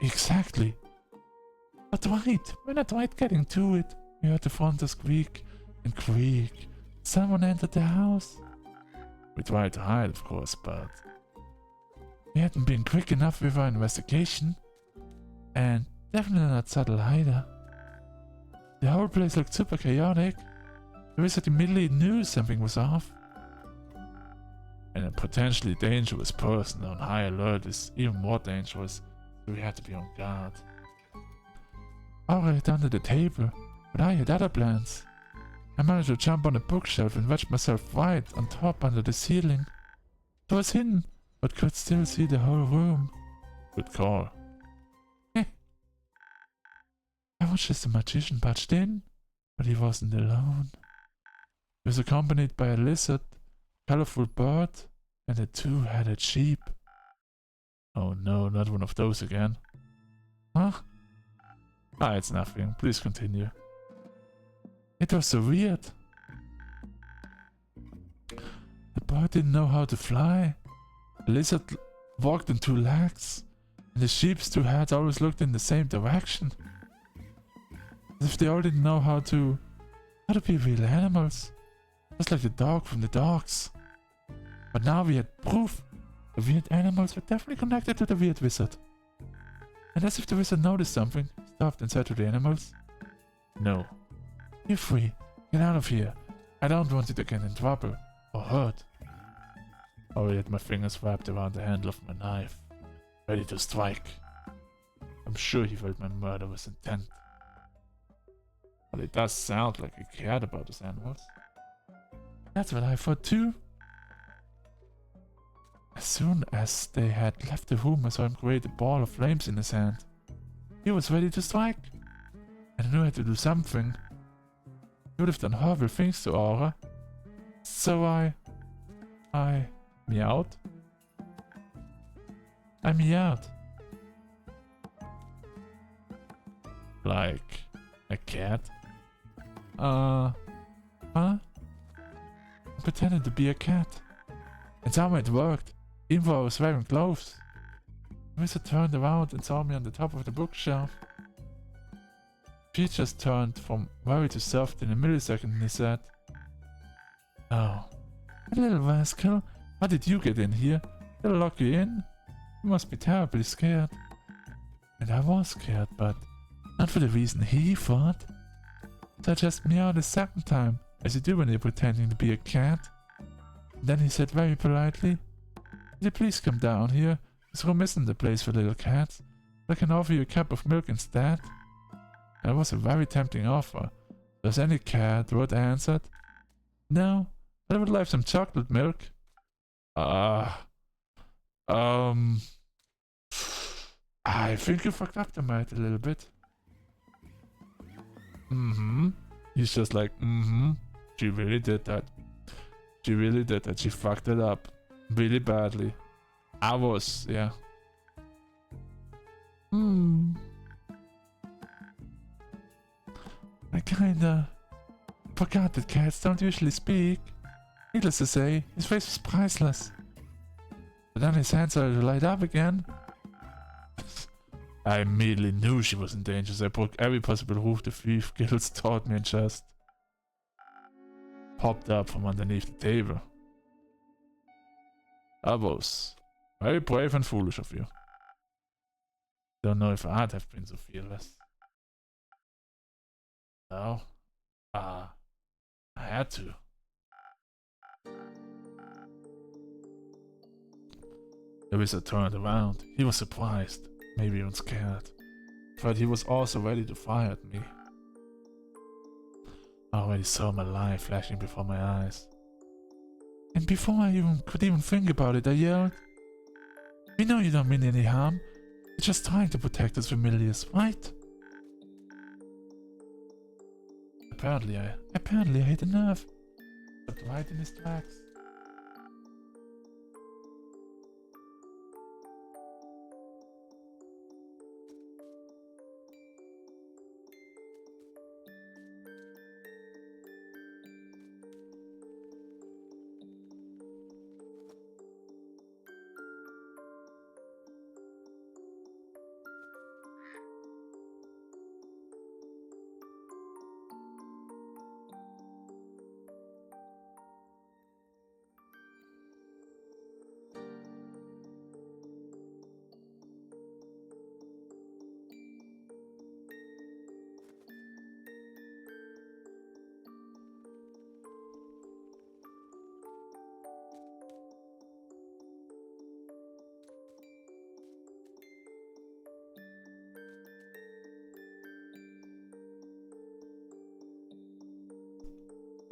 Exactly. But wait, when I tried getting to it, we heard the front door squeak and creak. Someone entered the house. We tried to hide, of course, but we hadn't been quick enough with our investigation, and definitely not subtle either. The whole place looked super chaotic. The wizard immediately knew something was off. And a potentially dangerous person on high alert is even more dangerous, so we had to be on guard. I hid under the table, but I had other plans. I managed to jump on a bookshelf and wedge myself right on top under the ceiling. I was hidden, but could still see the whole room. Good call. I watched as the magician barged in, but he wasn't alone. He was accompanied by a lizard, colorful bird, and a two-headed sheep. Oh no, not one of those again. Huh? Ah, it's nothing. Please continue. It was so weird. The bird didn't know how to fly. The lizard walked on two legs, and the sheep's two heads always looked in the same direction. As if they all didn't know how to be real animals. Just like the dog from the dogs. But now we had proof. The weird animals were definitely connected to the weird wizard. And as if the wizard noticed something, he stopped and said to the animals, "No. You're free. Get out of here. I don't want you to get in trouble or hurt." I already had my fingers wrapped around the handle of my knife, ready to strike. I'm sure he felt my murderous intent. But it does sound like he cared about his animals. That's what I thought too. As soon as they had left the room, I saw him create a ball of flames in his hand. He was ready to strike, and I knew I had to do something. He would have done horrible things to Aura. So I meowed. I meowed. Like a cat. Huh? I pretended to be a cat. And somehow it worked, even though I was wearing clothes. The wizard turned around and saw me on the top of the bookshelf. Features turned from worry to soft in a millisecond and he said, "Oh, little rascal, how did you get in here? They'll lock you in? You must be terribly scared." And I was scared, but not for the reason he thought. So I just meowed a second time, as you do when you're pretending to be a cat. And then he said very politely, "Will you please come down here? This room isn't the place for little cats. I can offer you a cup of milk instead." That was a very tempting offer. As any cat would answered, "No, I would like some chocolate milk. I think you fucked up the mate a little bit. He's just like, She really did that. She really did that. She fucked it up. Really badly. Yeah. I kinda forgot that cats don't usually speak. Needless to say, his face was priceless. But then his hands started to light up again. I immediately knew she was in danger, so I broke every possible roof the thief guilds taught me and just popped up from underneath the table. That was very brave and foolish of you. Don't know if I'd have been so fearless. No. I had to. The wizard turned around. He was surprised, maybe even scared. But he was also ready to fire at me. I already saw my life flashing before my eyes. And before I could even think about it, I yelled, "We know you don't mean any harm. You're just trying to protect us familiars, right?" Apparently I hit a nerve. Stopped right in his tracks.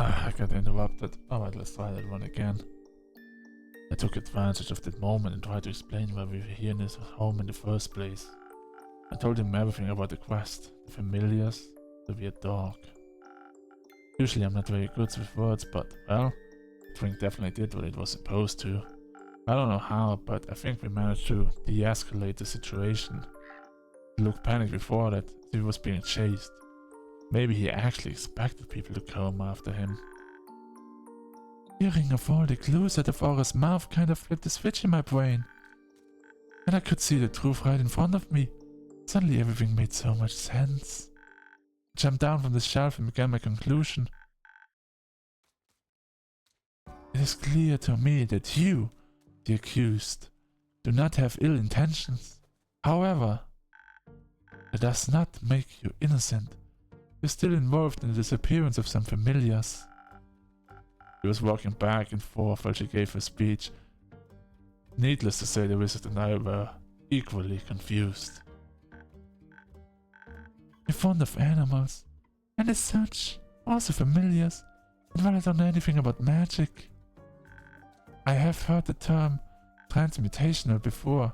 I got interrupted. Alright, let's try that one again. I took advantage of that moment and tried to explain why we were here in his home in the first place. I told him everything about the quest, the familiars, the weird dog. Usually I'm not very good with words, but well, the drink definitely did what it was supposed to. I don't know how, but I think we managed to de-escalate the situation. He looked panicked before that, as if he was being chased. Maybe he actually expected people to come after him. Hearing of all the clues out of Aura's mouth kind of flipped the switch in my brain. And I could see the truth right in front of me. Suddenly everything made so much sense. I jumped down from the shelf and began my conclusion. It is clear to me that you, the accused, do not have ill intentions. However, that does not make you innocent. You're still involved in the disappearance of some familiars. He was walking back and forth while she gave her speech. Needless to say, the wizard and I were equally confused. You're fond of animals, and as such, also familiars, and while I don't know anything about magic, I have heard the term transmutational before.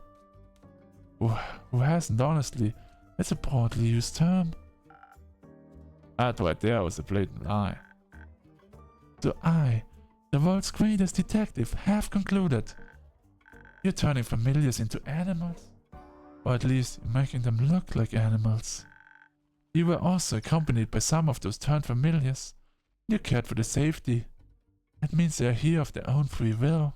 Who hasn't, honestly? It's a broadly used term. That right there was a blatant lie. So I, the world's greatest detective, have concluded. You're turning familiars into animals. Or at least making them look like animals. You were also accompanied by some of those turned familiars. You cared for their safety. That means they are here of their own free will.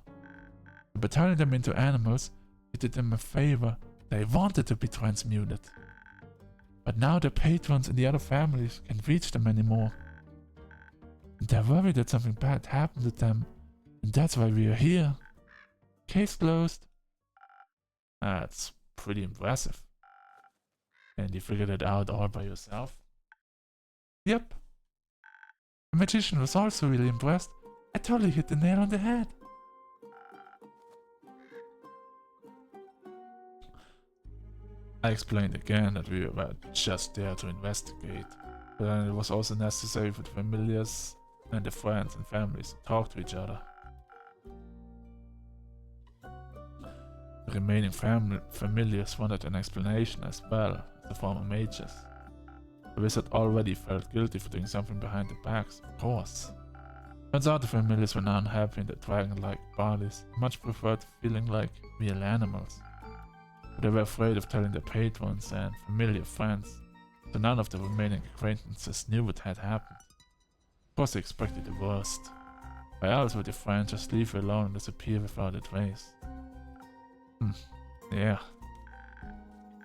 By turning them into animals, you did them a favor. They wanted to be transmuted. But now their patrons and the other families can't reach them anymore. They're worried that something bad happened to them, and that's why we are here. Case closed. That's pretty impressive. And you figured it out all by yourself? Yep. The magician was also really impressed. I totally hit the nail on the head. I explained again that we were just there to investigate, but then it was also necessary for the familiars and the friends and families talk to each other. The remaining familiars wanted an explanation as well as the former mages. The wizard already felt guilty for doing something behind their backs, of course. Turns out the familiars were not unhappy in their dragon-like bodies, much preferred feeling like real animals. But they were afraid of telling their patrons and familiar friends, so none of the remaining acquaintances knew what had happened. Of course they expected the worst. Why else would your friend just leave you alone and disappear without a trace? Yeah.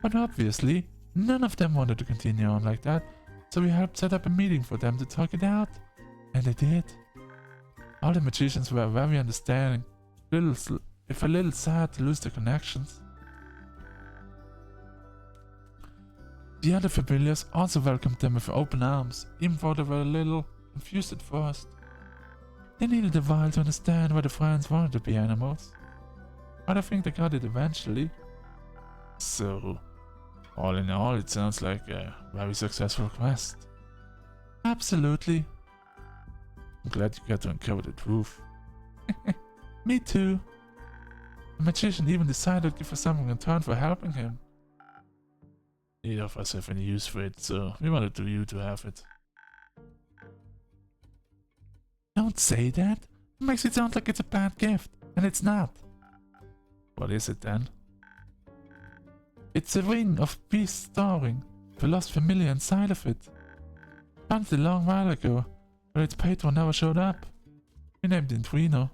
But obviously, none of them wanted to continue on like that, so we helped set up a meeting for them to talk it out. And they did. All the magicians were very understanding, if a little sad to lose their connections. The other familiars also welcomed them with open arms, even though they were a little confused at first. They needed a while to understand why the friends wanted to be animals, but I think they got it eventually. So, all in all, it sounds like a very successful quest. Absolutely. I'm glad you got to uncover the truth. Me too. The magician even decided to give us something in return for helping him. Neither of us have any use for it, so we wanted you to have it. Don't say that. It makes it sound like it's a bad gift, and it's not. What is it then? It's a ring of peace storing, the lost familiar inside of it. Found it a long while ago, but its patron never showed up. We named it Trino.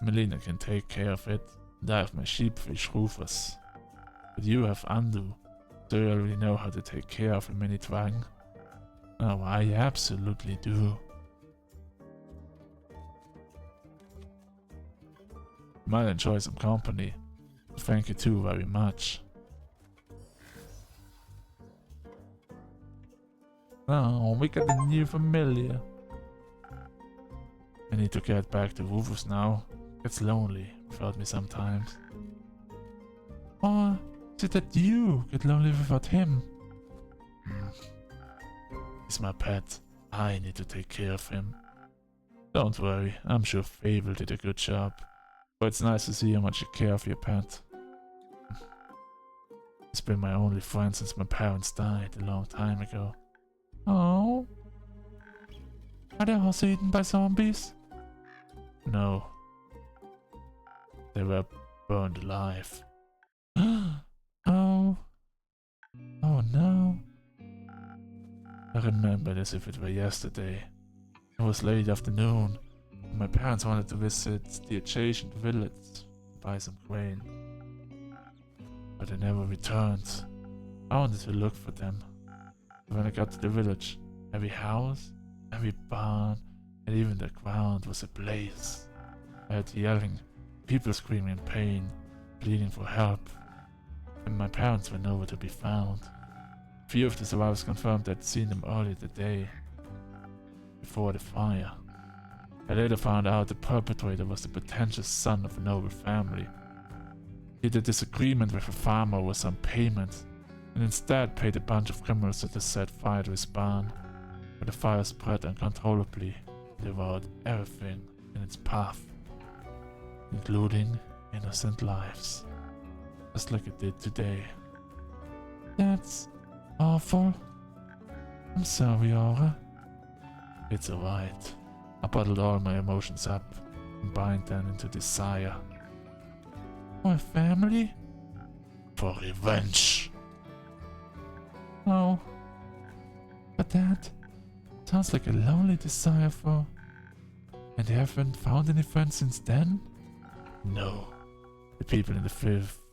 Melina can take care of it, and I have my sheepfish Rufus. But you have Andu, so you already know how to take care of a mini dragon. Oh, I absolutely do. You might enjoy some company. Thank you too very much. Oh, we got a new familiar. I need to get back to Rufus now. It's lonely without me sometimes. Or is it that you get lonely without him? He's my pet. I need to take care of him. Don't worry, I'm sure Fable did a good job. But it's nice to see how much you care for your pet. He's been my only friend since my parents died a long time ago. Oh. Are they also eaten by zombies? No. They were burned alive. Oh. Oh no. I remember as if it were yesterday. It was late afternoon. My parents wanted to visit the adjacent village to buy some grain. But they never returned. I wanted to look for them. When I got to the village, every house, every barn, and even the ground was ablaze. I heard yelling, people screaming in pain, pleading for help, and my parents were nowhere to be found. A few of the survivors confirmed they'd seen them earlier the day, before the fire. I later found out the perpetrator was the potential son of a noble family. He had a disagreement with a farmer over some payment, and instead paid a bunch of criminals to set fire to his barn. But the fire spread uncontrollably and devoured everything in its path, including innocent lives, just like it did today. That's awful. I'm sorry, Aura. It's alright. I bottled all my emotions up, combined them into desire. For a family? For revenge. Oh. But that sounds like a lonely desire for... And you haven't found any friends since then? No. The people in the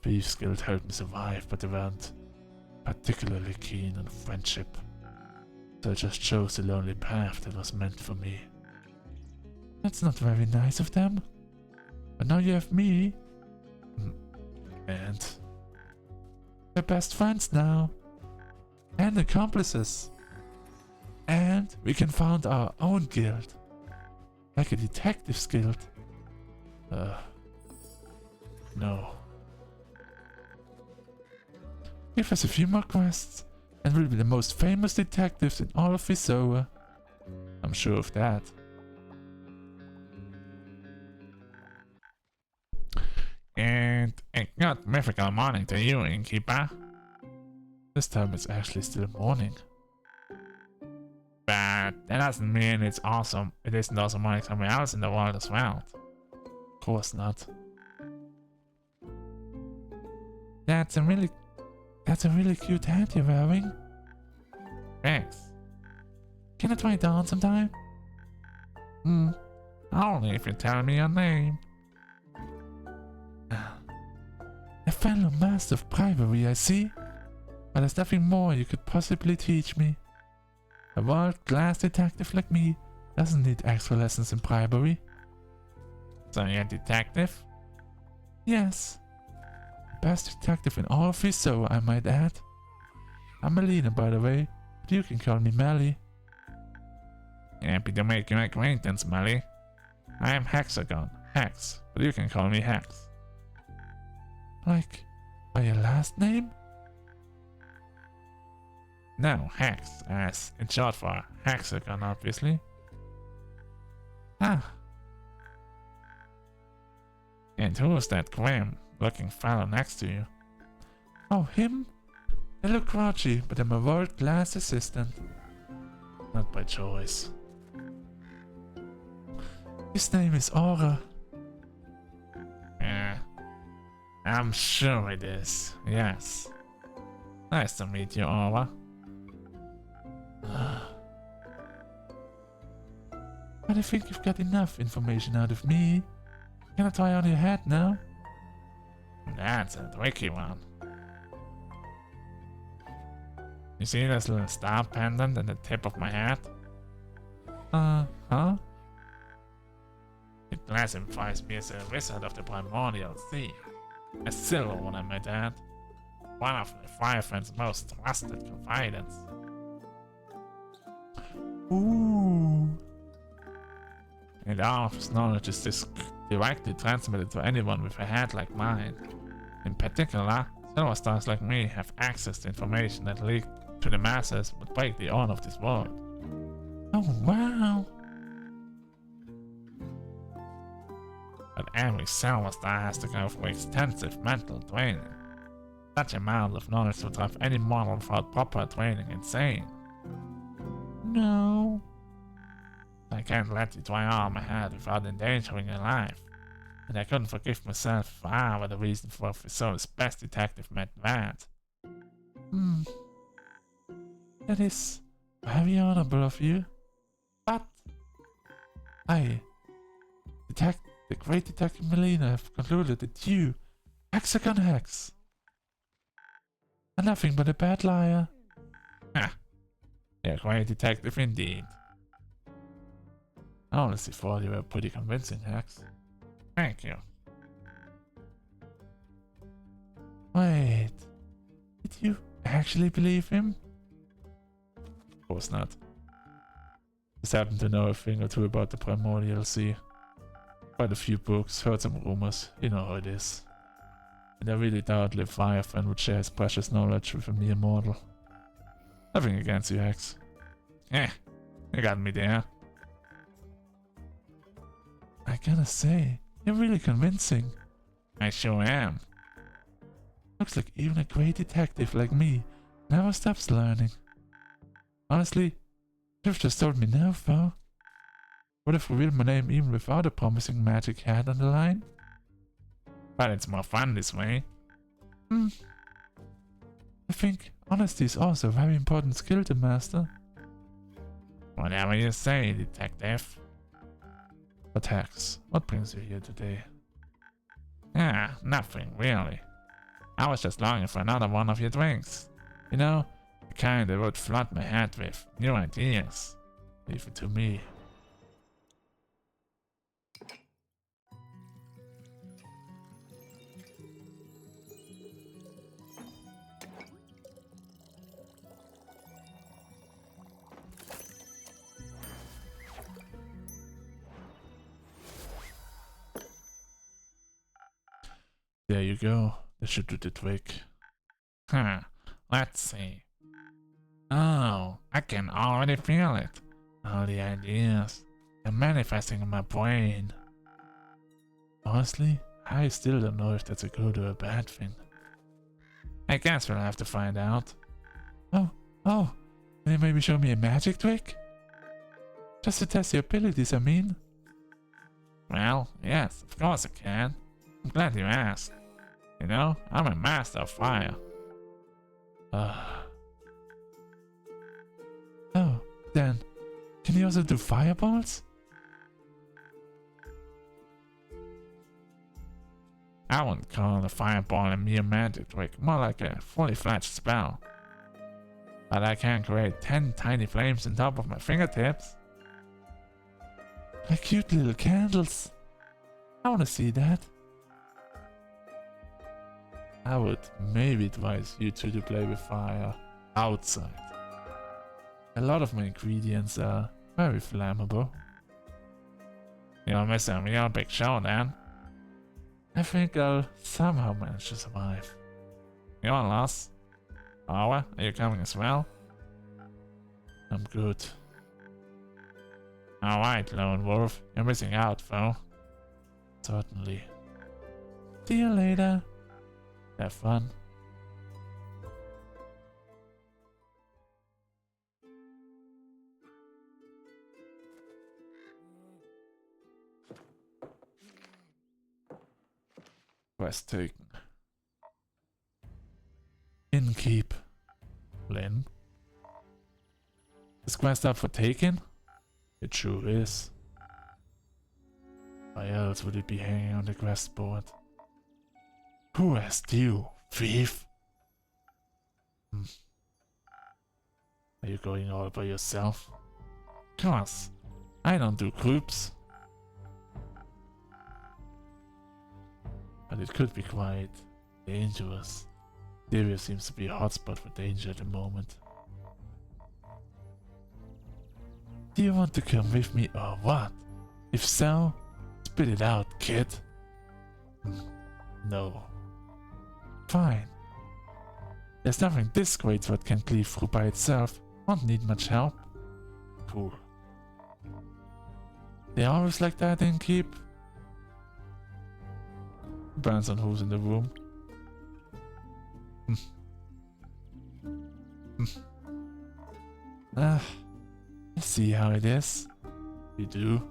Thieves Guild helped me survive, but they weren't particularly keen on friendship. So I just chose the lonely path that was meant for me. That's not very nice of them. But now you have me. And? We're best friends now. And accomplices. And we can found our own guild. Like a detectives guild. No. Give us a few more quests, and we'll be the most famous detectives in all of Visoa. I'm I'm sure of that. And a good mythical morning to you, innkeeper. This time it's actually still morning. But that doesn't mean it isn't also morning somewhere else in the world as well. Of course not. That's a really cute hat you're wearing. Thanks. Can I try it on sometime? Only if you tell me your name. A fellow master of bribery, I see. But there's nothing more you could possibly teach me. A world-class detective like me doesn't need extra lessons in bribery. So you're a detective? Yes. Best detective in all of so I might add. I'm Melina, by the way, but you can call me Melly. Happy to make your acquaintance, Melly. I am Hexagon, Hex, but you can call me Hex. Like, by your last name? No, Hex, as in short for Hexagon, obviously. Ah. And who's that grim looking fellow next to you? Oh, him? I look grouchy, but I'm a world-class assistant. Not by choice. His name is Aura. Yeah, I'm sure it is, yes. Nice to meet you, Aura. But I think you've got enough information out of me. Can I try on your hat now? That's a tricky one. You see this little star pendant at the tip of my hat? Huh? It classifies me as a wizard of the primordial sea. A silver one, I might add. One of the Firefriend's most trusted confidants. Ooh. And all of his knowledge is directly transmitted to anyone with a head like mine. In particular, silver stars like me have access to information that leaked to the masses would break the order of this world. Oh wow! But every silver star has to go through extensive mental training. Such amount of knowledge would drive any mortal without proper training insane. No. I can't let you try on my head without endangering your life. And I couldn't forgive myself if I were the reason for Viso's best detective met that. That is very honorable of you. But the great detective Melina have concluded that you, Hexagon Hex, are nothing but a bad liar. Ha! You're a great detective indeed. I honestly thought you were pretty convincing, Hex. Thank you. Wait, did you actually believe him? Of course not. Just happen to know a thing or two about the primordial sea. Quite a few books, heard some rumors, you know how it is. And I really doubt Liv Firefriend would share his precious knowledge with a mere mortal. Nothing against you, Hex. You got me there. I gotta say, you're really convincing. I sure am. Looks like even a great detective like me never stops learning. Honestly, you've just told me now, though. Would have revealed my name even without a promising magic hat on the line. But it's more fun this way. I think honesty is also a very important skill to master. Whatever you say, detective. But Hex, what brings you here today? Nothing, really. I was just longing for another one of your drinks. You know, the kind that would flood my head with new ideas. Leave it to me. There you go. That should do the trick. Let's see. Oh, I can already feel it. All the ideas are manifesting in my brain. Honestly, I still don't know if that's a good or a bad thing. I guess we'll have to find out. Oh, can you maybe show me a magic trick? Just to test your abilities, I mean. Well, yes, of course I can. I'm glad you asked. You know, I'm a master of fire. Oh, then, can you also do fireballs? I wouldn't call a fireball a mere magic trick, more like a fully fledged spell. But I can create 10 tiny flames on top of my fingertips. Like cute little candles. I wanna see that. I would maybe advise you two to play with fire outside. A lot of my ingredients are very flammable. You're missing a real big show then. I think I'll somehow manage to survive. You're lost. Awa, are you coming as well? I'm good. Alright, Lone Wolf. You're missing out, though. Certainly. See you later. Have fun. Quest taken. Innkeep. Lynn. Is quest up for taking? It sure is. Why else would it be hanging on the quest board? Who asked you, thief? Are you going all by yourself? Cause I don't do groups. But it could be quite dangerous. Devia seems to be a hotspot for danger at the moment. Do you want to come with me or what? If so, spit it out, kid. No. Fine. There's nothing this great that can cleave through by itself. Won't need much help. Cool. They always like that, Innkeep? Depends on who's in the room. I see how it is. You do?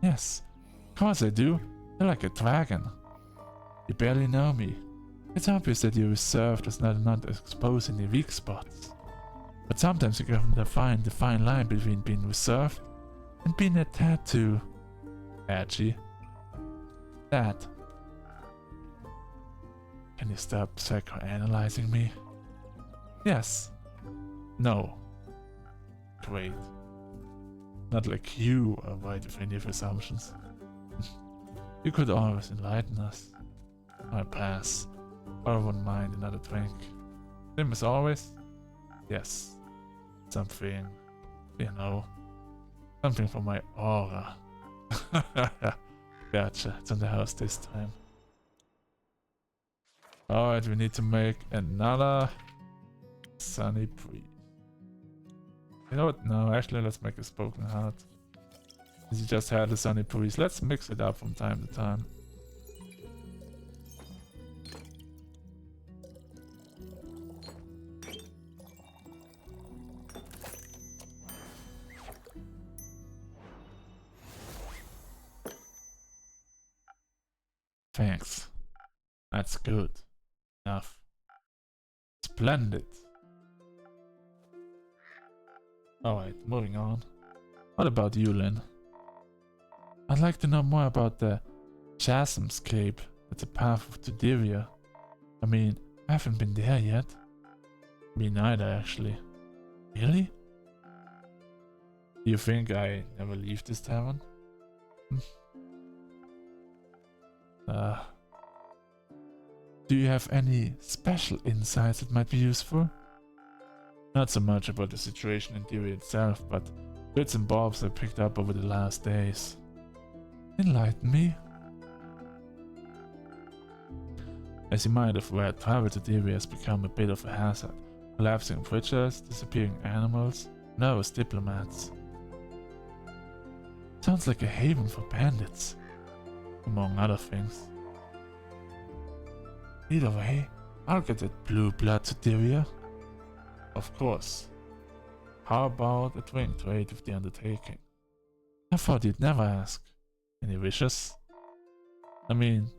Yes, of course I do. You're like a dragon. You barely know me. It's obvious that you're reserved as not expose any weak spots. But sometimes you can find the fine line between being reserved and being a tad too edgy. That. Can you stop psychoanalyzing me? Yes. No. Great. Not like you are right with any of your assumptions. You could always enlighten us. I pass. Or I wouldn't mind another drink. Same as always? Yes. Something, you know. Something for my aura. Gotcha, it's in the house this time. Alright, we need to make another sunny breeze. You know what? No, actually, let's make a spoken heart. Since you just had a sunny breeze, let's mix it up from time to time. Thanks. That's good. Enough. Splendid. Alright, moving on. What about you, Lynn? I'd like to know more about the Chasmscape that's a path to Divya. I mean, I haven't been there yet. Me neither, actually. Really? Do you think I never leave this tavern? Do you have any special insights that might be useful? Not so much about the situation in Divya itself, but bits and bobs I picked up over the last days. Enlighten me. As you might have read, travel to Divya has become a bit of a hazard. Collapsing bridges, disappearing animals, nervous diplomats. Sounds like a haven for bandits, among other things. Either way, I'll get that blue blood to Divya. Of course. How about a twin to aid with the undertaking? I thought you'd never ask. Any wishes? I mean,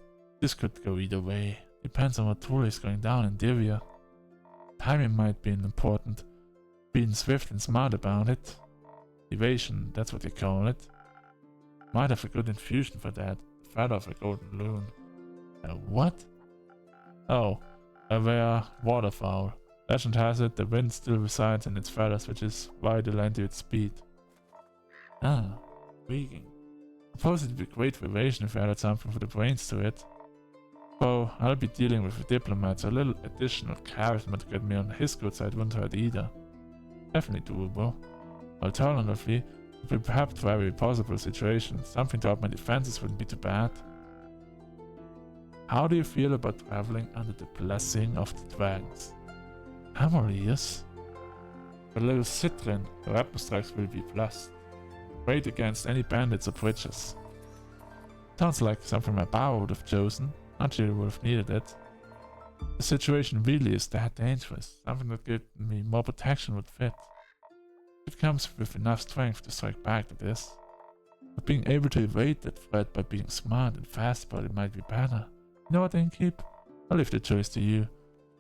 this could go either way. Depends on what truly is going down in Divya. Timing might be important. Being swift and smart about it. Evasion, that's what they call it. Might have a good infusion for that. The feather of a golden loon. What? Oh, a rare waterfowl. Legend has it the wind still resides in its feathers, which is why they lend you its speed. Ah, intriguing. Suppose it'd be great for evasion if I added something for the brains to it. Though I'll be dealing with a diplomat, so a little additional charisma to get me on his good side wouldn't hurt either. Definitely doable. Alternatively, it would perhaps for every possible situation, something to up my defenses wouldn't be too bad. How do you feel about traveling under the blessing of the dragons? Amorius? With a little citron, your weapon strikes will be blessed. Great against any bandits or bridges. Sounds like something my bow would have chosen. Not sure you would have needed it. The situation really is that dangerous. Something that gave me more protection would fit. It comes with enough strength to strike back at this. But being able to evade that threat by being smart and fast about it might be better. You know what, Innkeep? I'll leave the choice to you.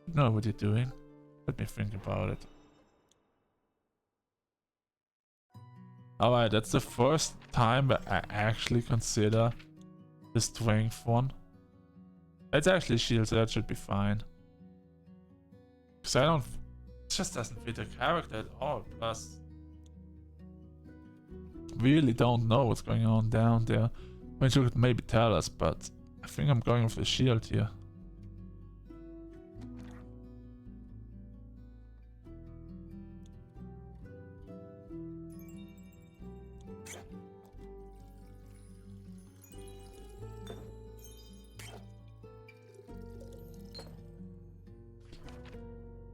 You know what you're doing. Let me think about it. Alright, that's the first time that I actually consider the strength one. It's actually shield, so that should be fine. Because it just doesn't fit the character at all. Plus, really don't know what's going on down there. I mean, you could maybe tell us, but I think I'm going with the shield here.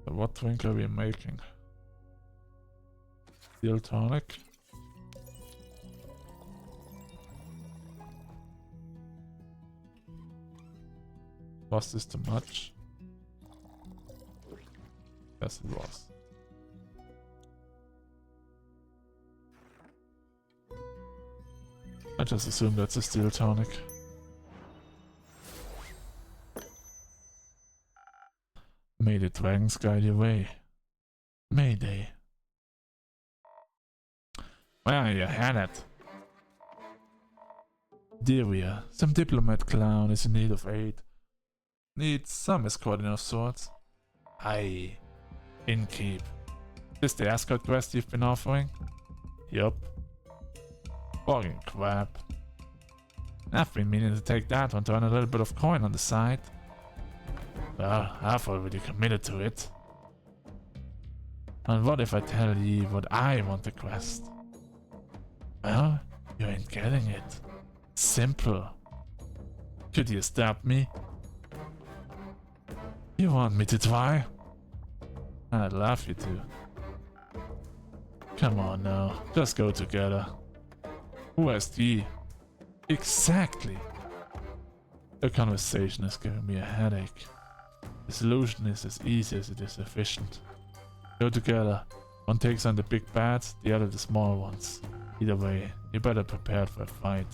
So what drink are we making? Steel tonic. Was this too much? Yes, it was. I just assume that's a steel tonic. May the dragons guide your way. May they. Where you headed? Divya, some diplomat clown is in need of aid. Needs some escorting of sorts. Aye. Innkeep. This the escort quest you've been offering? Yup. Fucking crap. I've been meaning to take that one to earn a little bit of coin on the side. Well, I've already committed to it. And what if I tell you what I want the quest? Well, you ain't getting it. Simple. Could you stop me? You want me to try? I'd love you to. Come on now, just go together. Who has the? Exactly. The conversation is giving me a headache. The solution is as easy as it is efficient. Go together. One takes on the big bads, the other the small ones. Either way, you're better prepared for a fight.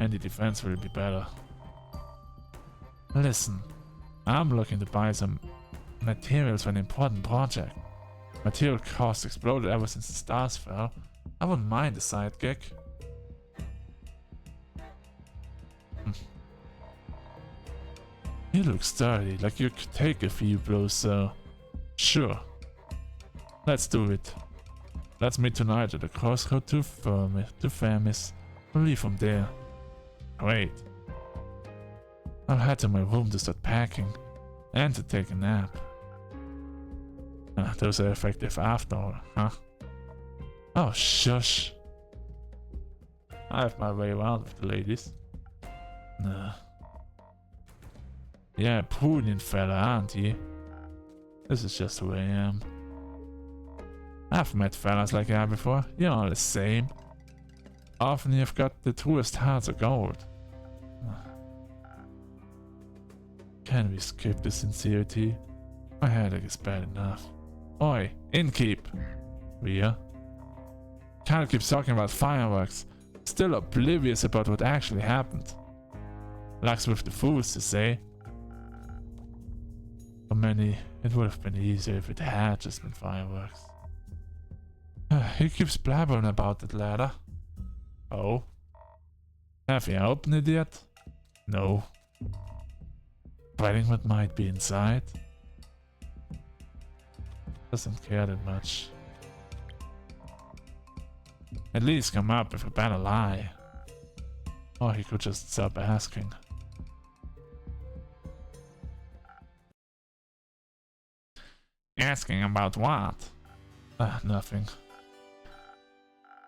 And the defense will be better. Listen, I'm looking to buy some materials for an important project. Material costs exploded ever since the stars fell. I wouldn't mind a side gig. You look sturdy, like you could take a few blows, so... Sure. Let's do it. Let's meet tonight at the crossroad to Fermis. We'll leave from there. Great. I'll head to my room to start packing. And to take a nap. Those are effective after all, huh? Oh, shush. I have my way around with the ladies. Nah. Yeah, prudent fella, aren't you? This is just who I am. I've met fellas like that before. You're all the same. Often you've got the truest hearts of gold. Can we skip the sincerity? My headache is bad enough. Oi, innkeep! Ria? Can't keep talking about fireworks. Still oblivious about what actually happened. Lacks with the fools to say. For many, it would have been easier if it had just been fireworks. He keeps blabbering about that ladder. Oh? Have you opened it yet? No. Fighting what might be inside? Doesn't care that much. At least come up with a better lie. Or he could just stop asking. Asking about what? Nothing.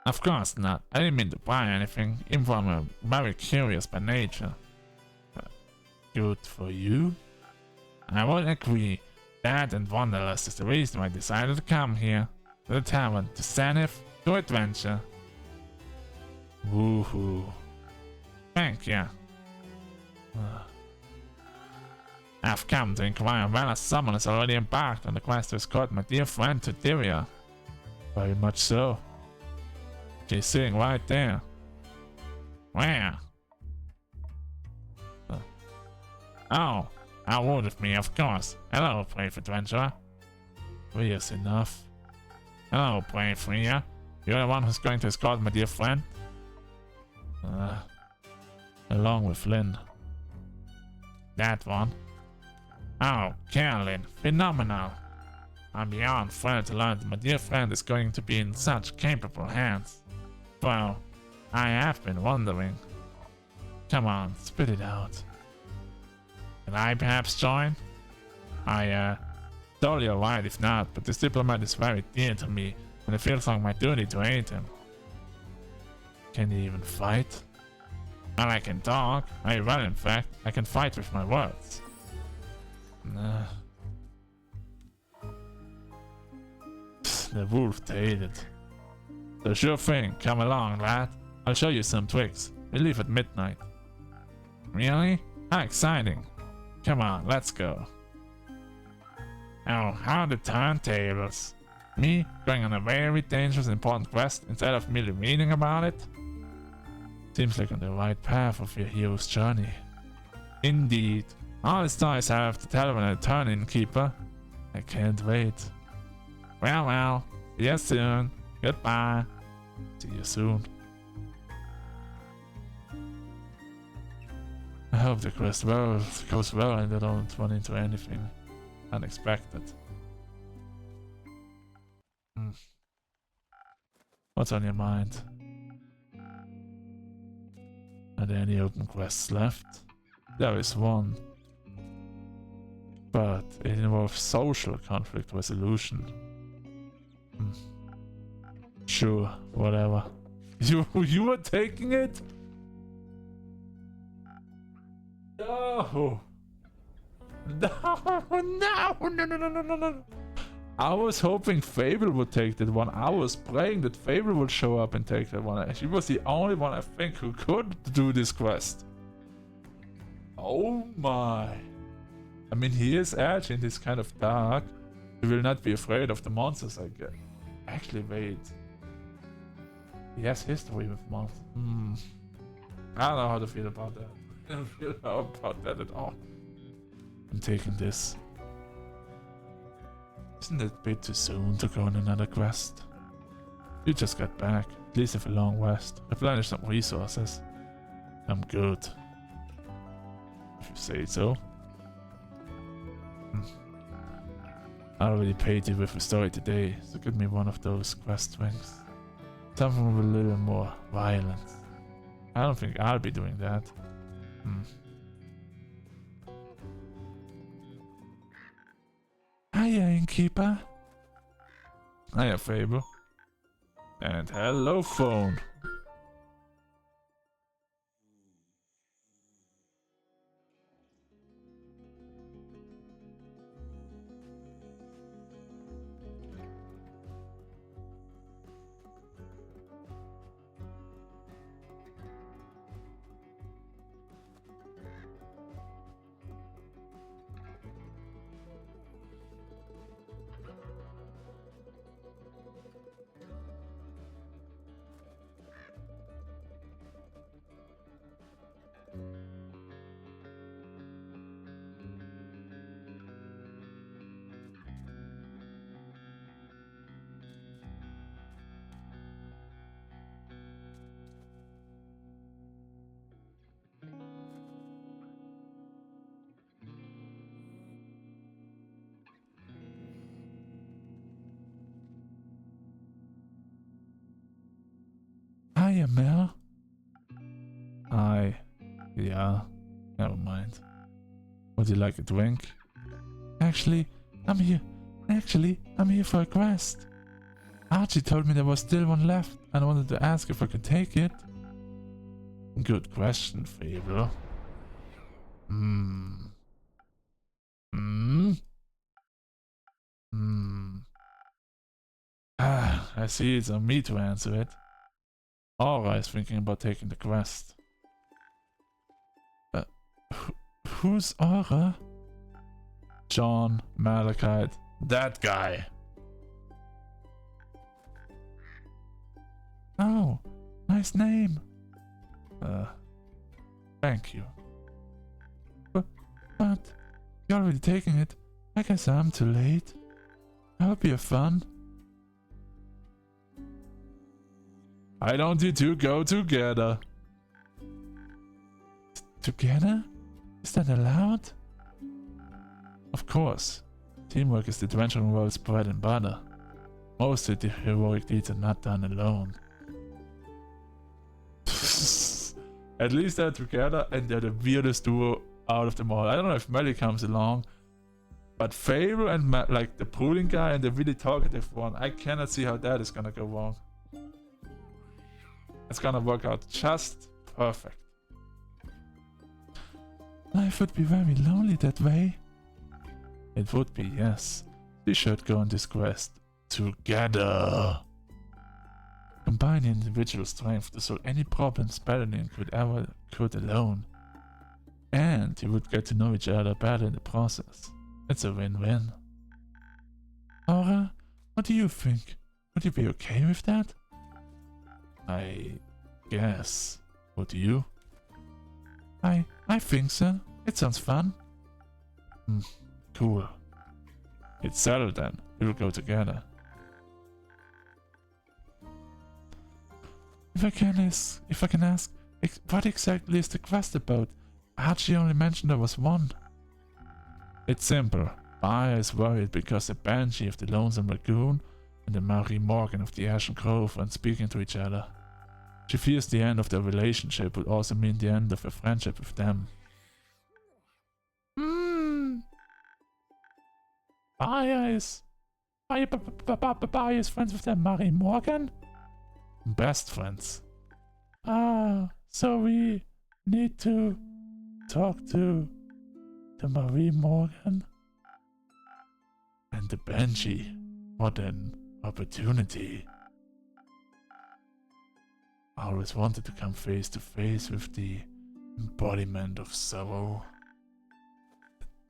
Of course not. I didn't mean to buy anything, even though I'm very curious by nature. Good for you? I would agree. That and Wanderlust is the reason I decided to come here. To the tavern, to Zenith, to adventure. Woohoo. Thank you. I've come to inquire whether someone has already embarked on the quest to escort my dear friend to Tyria. Very much so. She's sitting right there. Where? Oh, how would of me, of course. Hello, brave adventurer. Ria's enough. Hello, brave Ria. You're the one who's going to escort my dear friend? Along with Lynn. That one? Oh, Carolyn, phenomenal. I'm beyond thrilled to learn that my dear friend is going to be in such capable hands. Well, I have been wondering. Come on, spit it out. Can I perhaps join? Totally alright if not, but this diplomat is very dear to me, and it feels like my duty to aid him. Can he even fight? Well, I can talk. Very well, in fact. I can fight with my words. The wolf hated. So sure thing, come along, lad. I'll show you some tricks. We leave at midnight. Really? How exciting. Come on, let's go. Oh, how the turntables. Me, going on a very dangerous important quest instead of merely reading about it? Seems like on the right path of your hero's journey. Indeed. All the stories I have to tell when I return, innkeeper. I can't wait. Well, see you soon. Goodbye. See you soon. I hope the quest goes well and I don't run into anything unexpected. What's on your mind? Are there any open quests left? There is one. But it involves social conflict resolution. Sure, whatever. You were taking it? No! No. I was hoping Fable would take that one. I was praying that Fable would show up and take that one. She was the only one I think who could do this quest. Oh my. I mean, he is edgy and he's kind of dark. He will not be afraid of the monsters, I guess. Actually, wait. He has history with monsters. I don't know how to feel about that. I don't feel about that at all. I'm taking this. Isn't it a bit too soon to go on another quest? You just got back. At least have a long rest. Replenish some resources. I'm good. If you say so. I already paid you with a story today, so give me one of those quest wings. Something with a little more violence. I don't think I'll be doing that. Hiya, innkeeper. Hiya, Fable. And hello, phone. Hiya, Mel. Hi. Yeah, never mind. Would you like a drink? Actually, I'm here for a quest. Archie told me there was still one left, and I wanted to ask if I could take it. Good question, Fable. I see it's on me to answer it. Aura is thinking about taking the quest. Who's Aura? John Malachite. That guy. Oh, nice name. Thank you. But you're already taking it. I guess I'm too late. I hope you have fun. Why don't you two go together? Together? Is that allowed? Of course. Teamwork is the adventuring world's bread and butter. Most of the heroic deeds are not done alone. At least they're together and they're the weirdest duo out of them all. I don't know if Melly comes along, but Fable and like the pruning guy and the really talkative one, I cannot see how that is gonna go wrong. It's gonna work out just perfect. Life would be very lonely that way. It would be, yes. We should go on this quest together. Combine individual strength to solve any problems better than could alone. And you would get to know each other better in the process. It's a win-win. Aura, what do you think? Would you be okay with that? I guess. What do you? I think so. It sounds fun. Cool. It's settled then. We'll go together. If I can ask, what exactly is the quest about? Archie only mentioned there was one. It's simple. Maya is worried because the Banshee of the Lonesome Lagoon and the Marie Morgan of the Ashen Grove aren't speaking to each other. She fears the end of their relationship would also mean the end of her friendship with them. Maya is friends with that Marie Morgan? Best friends. So we need to talk to the Marie Morgan and the Banshee. What an opportunity. I always wanted to come face to face with the embodiment of sorrow.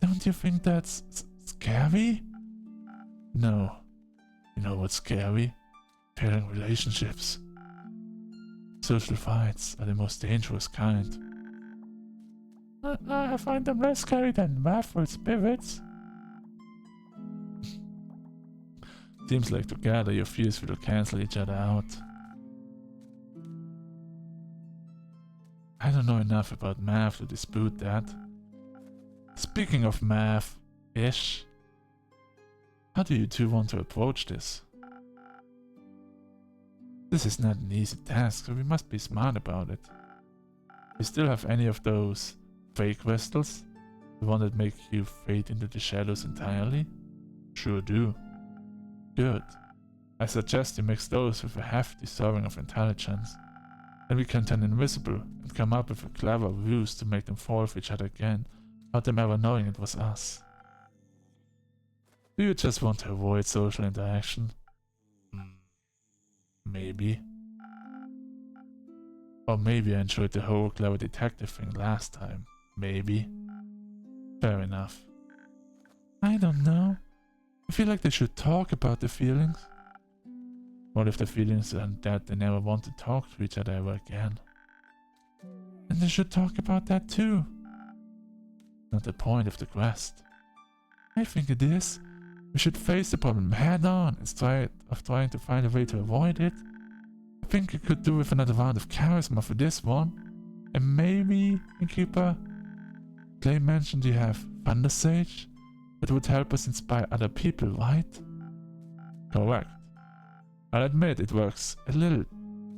Don't you think that's scary? No. You know what's scary? Failing relationships. Social fights are the most dangerous kind. I find them less scary than wrathful spirits. Seems like together your fears will cancel each other out. I don't know enough about math to dispute that. Speaking of math-ish, how do you two want to approach this? This is not an easy task, so we must be smart about it. You still have any of those fake crystals? The one that make you fade into the shadows entirely? Sure do. Good. I suggest you mix those with a hefty serving of intelligence. Then we can turn invisible and come up with a clever ruse to make them fall for each other again, without them ever knowing it was us. Do you just want to avoid social interaction? Maybe. Or maybe I enjoyed the whole clever detective thing last time. Maybe. Fair enough. I don't know. I feel like they should talk about the feelings. What if the feelings are that they never want to talk to each other ever again? And they should talk about that too. Not the point of the quest. I think it is. We should face the problem head on instead of trying to find a way to avoid it. I think we could do with another round of charisma for this one. And maybe, Innkeeper, Clay mentioned you have Thunder Sage. That would help us inspire other people, right? Correct. I'll admit it works a little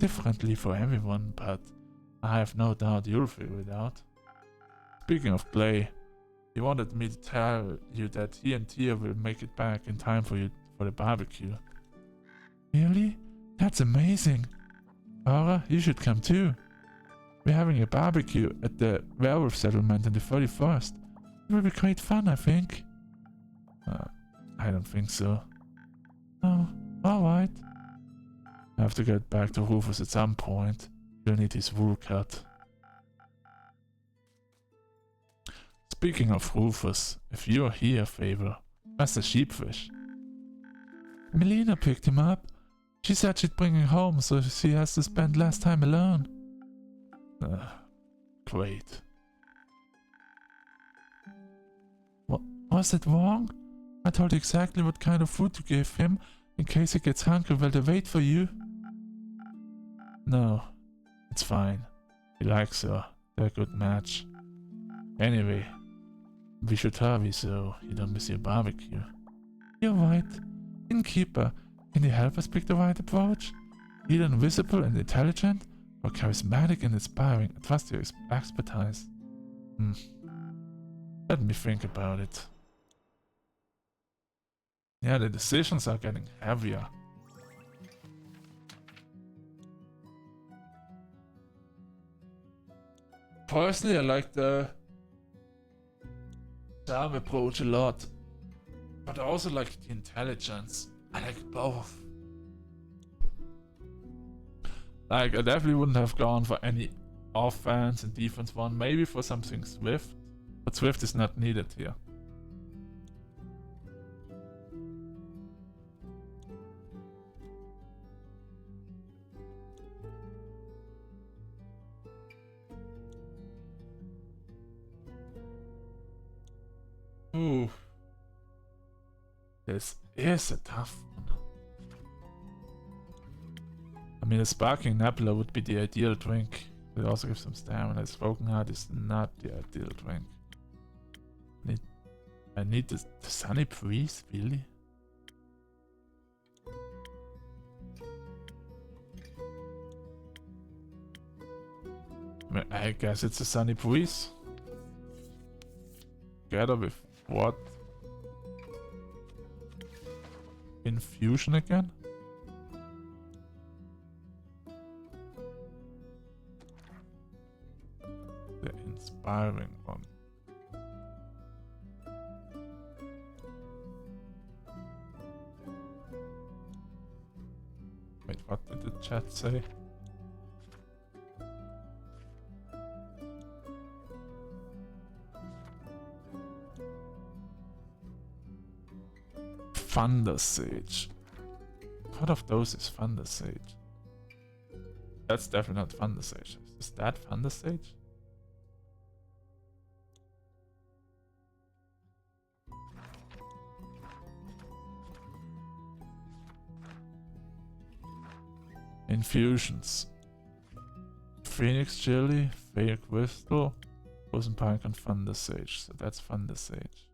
differently for everyone, but I have no doubt you'll figure it out. Speaking of play, he wanted me to tell you that he and Tia will make it back in time for you for the barbecue. Really? That's amazing. Aura, you should come too. We're having a barbecue at the werewolf settlement on the 31st. It will be great fun, I think. I don't think so. Oh, alright. I have to get back to Rufus at some point. He'll need his wool cut. Speaking of Rufus, if you're here, Favor, where's the sheepfish? Melina picked him up. She said she'd bring him home so she has to spend less time alone. Great. What? Was it wrong? I told you exactly what kind of food to give him in case he gets hungry while they wait for you. No, it's fine. He likes her. They're a good match. Anyway, we should hurry so you don't miss your barbecue. You're right. Innkeeper, can you help us pick the right approach? Either invisible and intelligent, or charismatic and inspiring. I trust your expertise. Let me think about it. Yeah, the decisions are getting heavier. Personally, I like the charm approach a lot. But I also like the intelligence. I like both. Like, I definitely wouldn't have gone for any offense and defense one. Maybe for something swift. But swift is not needed here. Ooh. This is a tough one. I mean, a sparkling nebula would be the ideal drink. It also gives some stamina. Smoking heart is not the ideal drink. I need the sunny breeze, really? I guess it's a sunny breeze. Together with what? Infusion again? The inspiring one. Wait, what did the chat say? Thunder Sage. What of those is Thunder Sage? That's definitely not Thunder Sage. Is that Thunder Sage? Infusions. Phoenix Jelly, Fire Crystal, Frozen Pike and Thunder Sage. So that's Thunder Sage.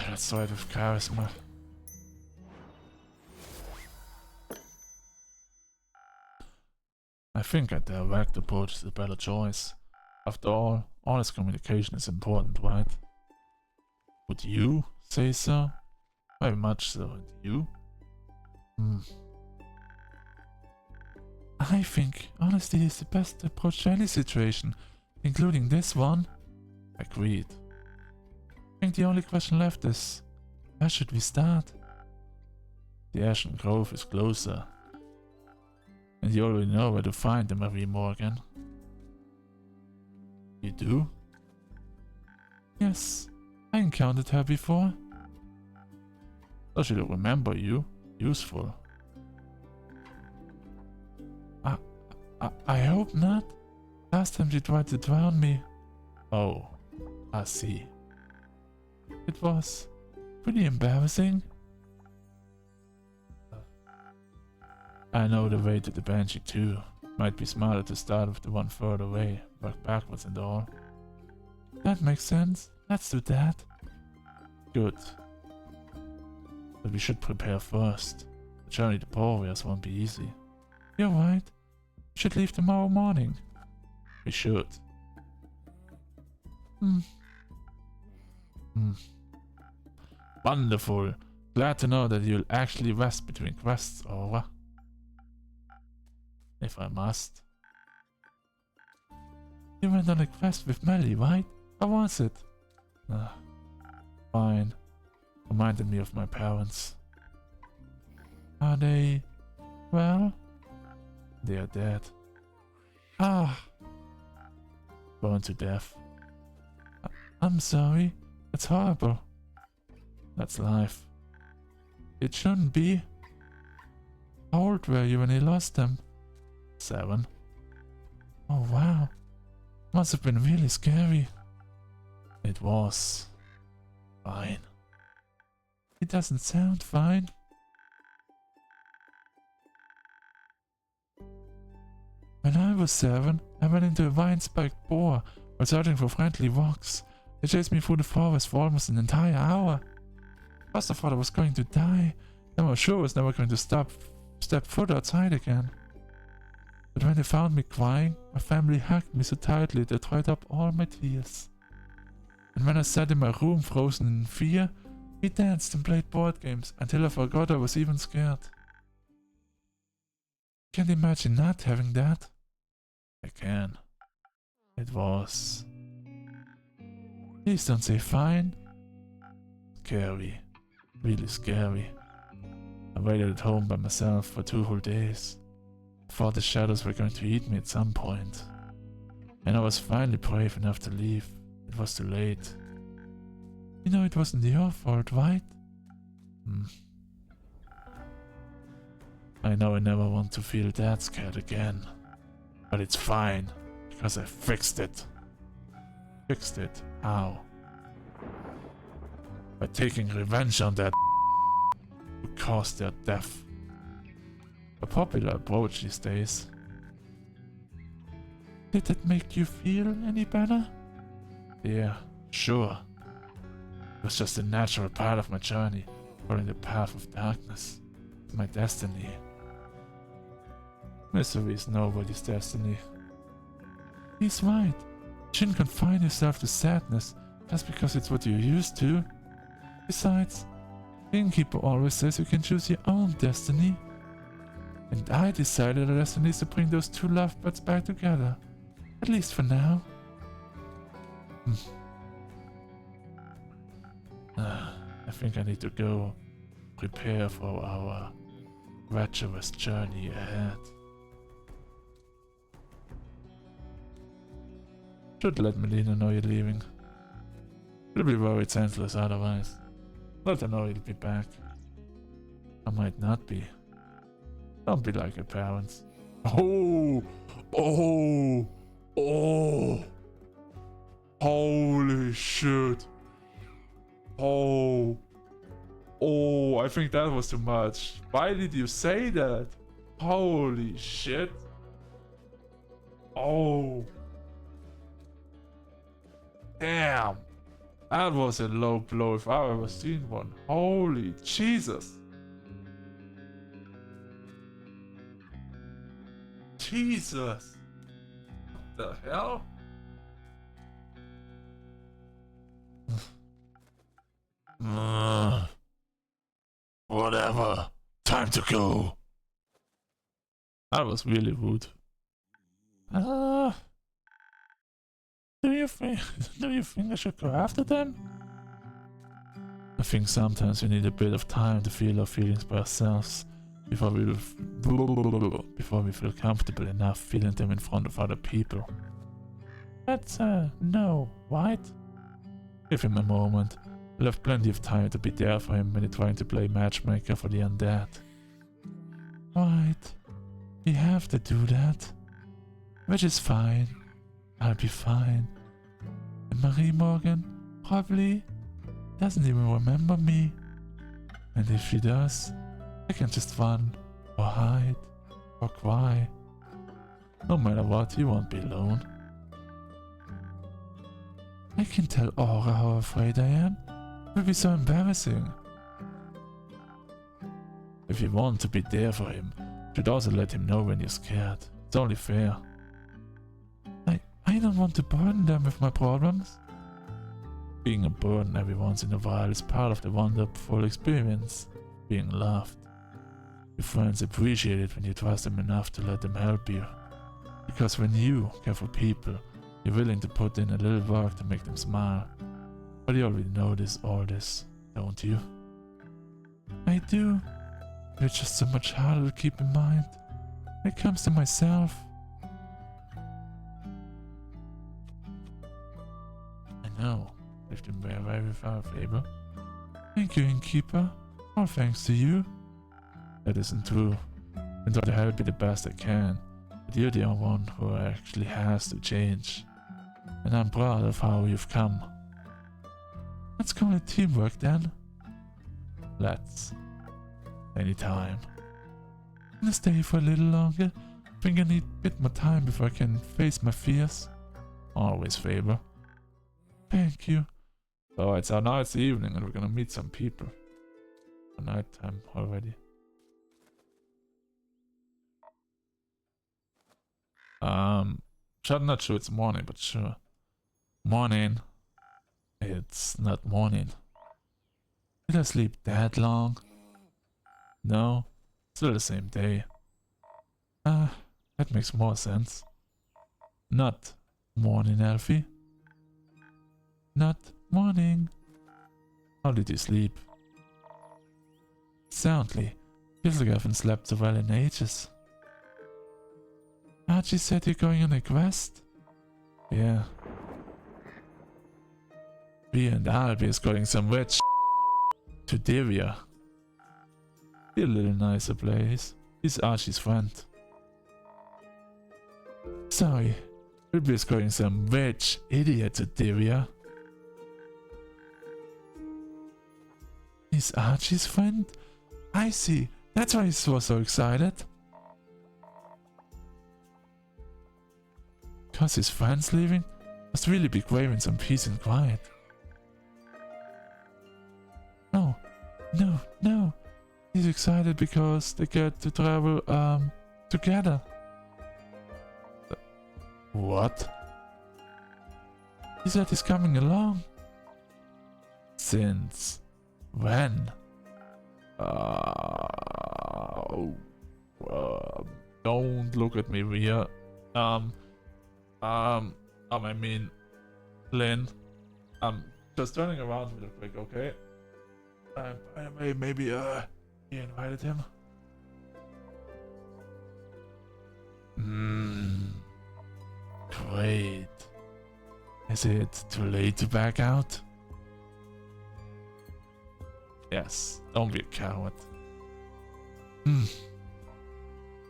Let's try it with charisma. I think a direct approach is a better choice. After all, honest communication is important, right? Would you say so? Very much so. And you? I think honesty is the best approach to any situation, including this one. Agreed. I think the only question left is, where should we start? The Ashen Grove is closer. And you already know where to find the Marie Morgan. You do? Yes, I encountered her before. Does she remember you? Useful. I hope not. Last time she tried to drown me. Oh, I see. It was pretty embarrassing. I know the way to the Banshee too. Might be smarter to start with the one further away, work backwards and all. That makes sense. Let's do that. Good. But we should prepare first. The journey to Boreas won't be easy. You're right. We should leave tomorrow morning. We should. Wonderful. Glad to know that you'll actually rest between quests, Aura. If I must. You went on a quest with Melly, right? How was it? Fine. Reminded me of my parents. Are they... well? They are dead. Ah. Burned to death. I'm sorry. That's horrible. That's life. It shouldn't be. How old were you when you lost them? 7. Oh wow. Must have been really scary. It was. Fine. It doesn't sound fine. When I was 7, I went into a vine-spiked boar while searching for friendly rocks. They chased me through the forest for almost an entire hour. First I thought I was going to die, then I was sure I was never going to step foot outside again. But when they found me crying, my family hugged me so tightly they dried up all my tears. And when I sat in my room frozen in fear, we danced and played board games until I forgot I was even scared. Can't imagine not having that. I can. It was... Please don't say fine. Scary. Really scary. I waited at home by myself for 2 whole days. I thought the shadows were going to eat me at some point. And I was finally brave enough to leave. It was too late. You know it wasn't your fault, right? I know I never want to feel that scared again. But it's fine, because I fixed it. Fixed it? How? By taking revenge on that who caused their death. A popular approach these days. Did it make you feel any better? Yeah, sure. It was just a natural part of my journey, following the path of darkness. It's my destiny. Misery is nobody's destiny. He's right. You shouldn't confine yourself to sadness just because it's what you're used to. Besides, Innkeeper always says you can choose your own destiny. And I decided our destiny is to bring those 2 lovebirds back together. At least for now. I think I need to go prepare for our treacherous journey ahead. Should let Melina know you're leaving. She'll be worried senseless otherwise. Let her know you'll be back. I might not be. Don't be like your parents. Oh! Oh! Oh! Holy shit! Oh! Oh, I think that was too much. Why did you say that? Holy shit! Oh! Damn! That was a low blow if I've ever seen one. Holy Jesus! Jesus! What the hell? Whatever. Time to go. That was really rude. Do you think I should go after them? I think sometimes we need a bit of time to feel our feelings by ourselves before we feel comfortable enough feeling them in front of other people. That's no, right? Give him a moment. We'll have plenty of time to be there for him when he's trying to play matchmaker for the undead. Right. We have to do that. Which is fine. I'll be fine. And Marie Morgan probably doesn't even remember me. And if she does, I can just run or hide Fuck, why? No matter what, you won't be alone. I can tell Aura how afraid I am. It will be so embarrassing. If you want to be there for him, you should also let him know when you're scared. It's only fair. I don't want to burden them with my problems. Being a burden every once in a while is part of the wonderful experience. Being loved. Your friends appreciate it when you trust them enough to let them help you. Because when you care for people, you're willing to put in a little work to make them smile. But you already know all this, don't you? I do. It's just so much harder to keep in mind when it comes to myself. I know. I've been very far, Faber. Thank you, Innkeeper. All thanks to you. That isn't true. I try to help you the best I can, but you're the only one who actually has to change. And I'm proud of how you've come. Let's call it teamwork then. Let's. Anytime. Can I stay for a little longer? I think I need a bit more time before I can face my fears. Always, Faber. Thank you. Alright, so now it's the evening and we're gonna meet some people. For nighttime already. I'm not sure it's morning, but sure. Morning. It's not morning. Did I sleep that long? No, still the same day. That makes more sense. Not morning, Alfie. Not morning. How did you sleep? Soundly. Feels like I haven't slept so well in ages. Archie said you're going on a quest? Yeah. Me and Albie is going some witch to Divya. Be a little nicer place. He's Archie's friend. Sorry. Albie is going some witch idiot to Divya. He's Archie's friend? I see. That's why he was so excited. Because his friend's leaving? Must really be craving some peace and quiet. No. He's excited because they get to travel, together. What? He said he's coming along. Since when? Don't look at me weird. I mean, Lynn. Just turning around real quick, okay? Maybe, he invited him? Great. Is it too late to back out? Yes, don't be a coward.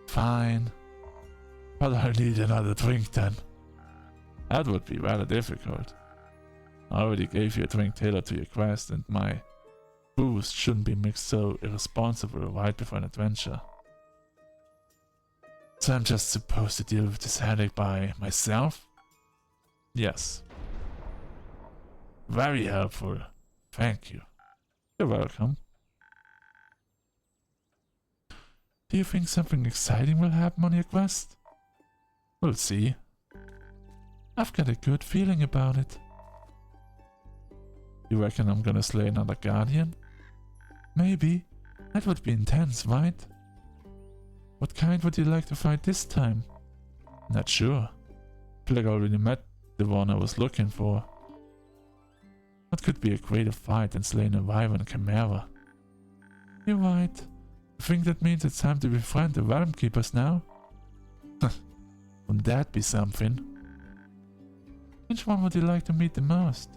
Fine. But I'll need another drink then. That would be rather difficult. I already gave you a drink tailored to your quest, and my booze shouldn't be mixed so irresponsible right before an adventure. So I'm just supposed to deal with this headache by myself? Yes. Very helpful. Thank you. You're welcome. Do you think something exciting will happen on your quest? We'll see. I've got a good feeling about it. You reckon I'm gonna slay another guardian? Maybe. That would be intense, right? What kind would you like to fight this time? Not sure. I feel like I already met the one I was looking for. What could be a greater fight than slaying a wyvern chimera? You're right. I think that means it's time to befriend the realm keepers now. Wouldn't that be something? Which one would you like to meet the most?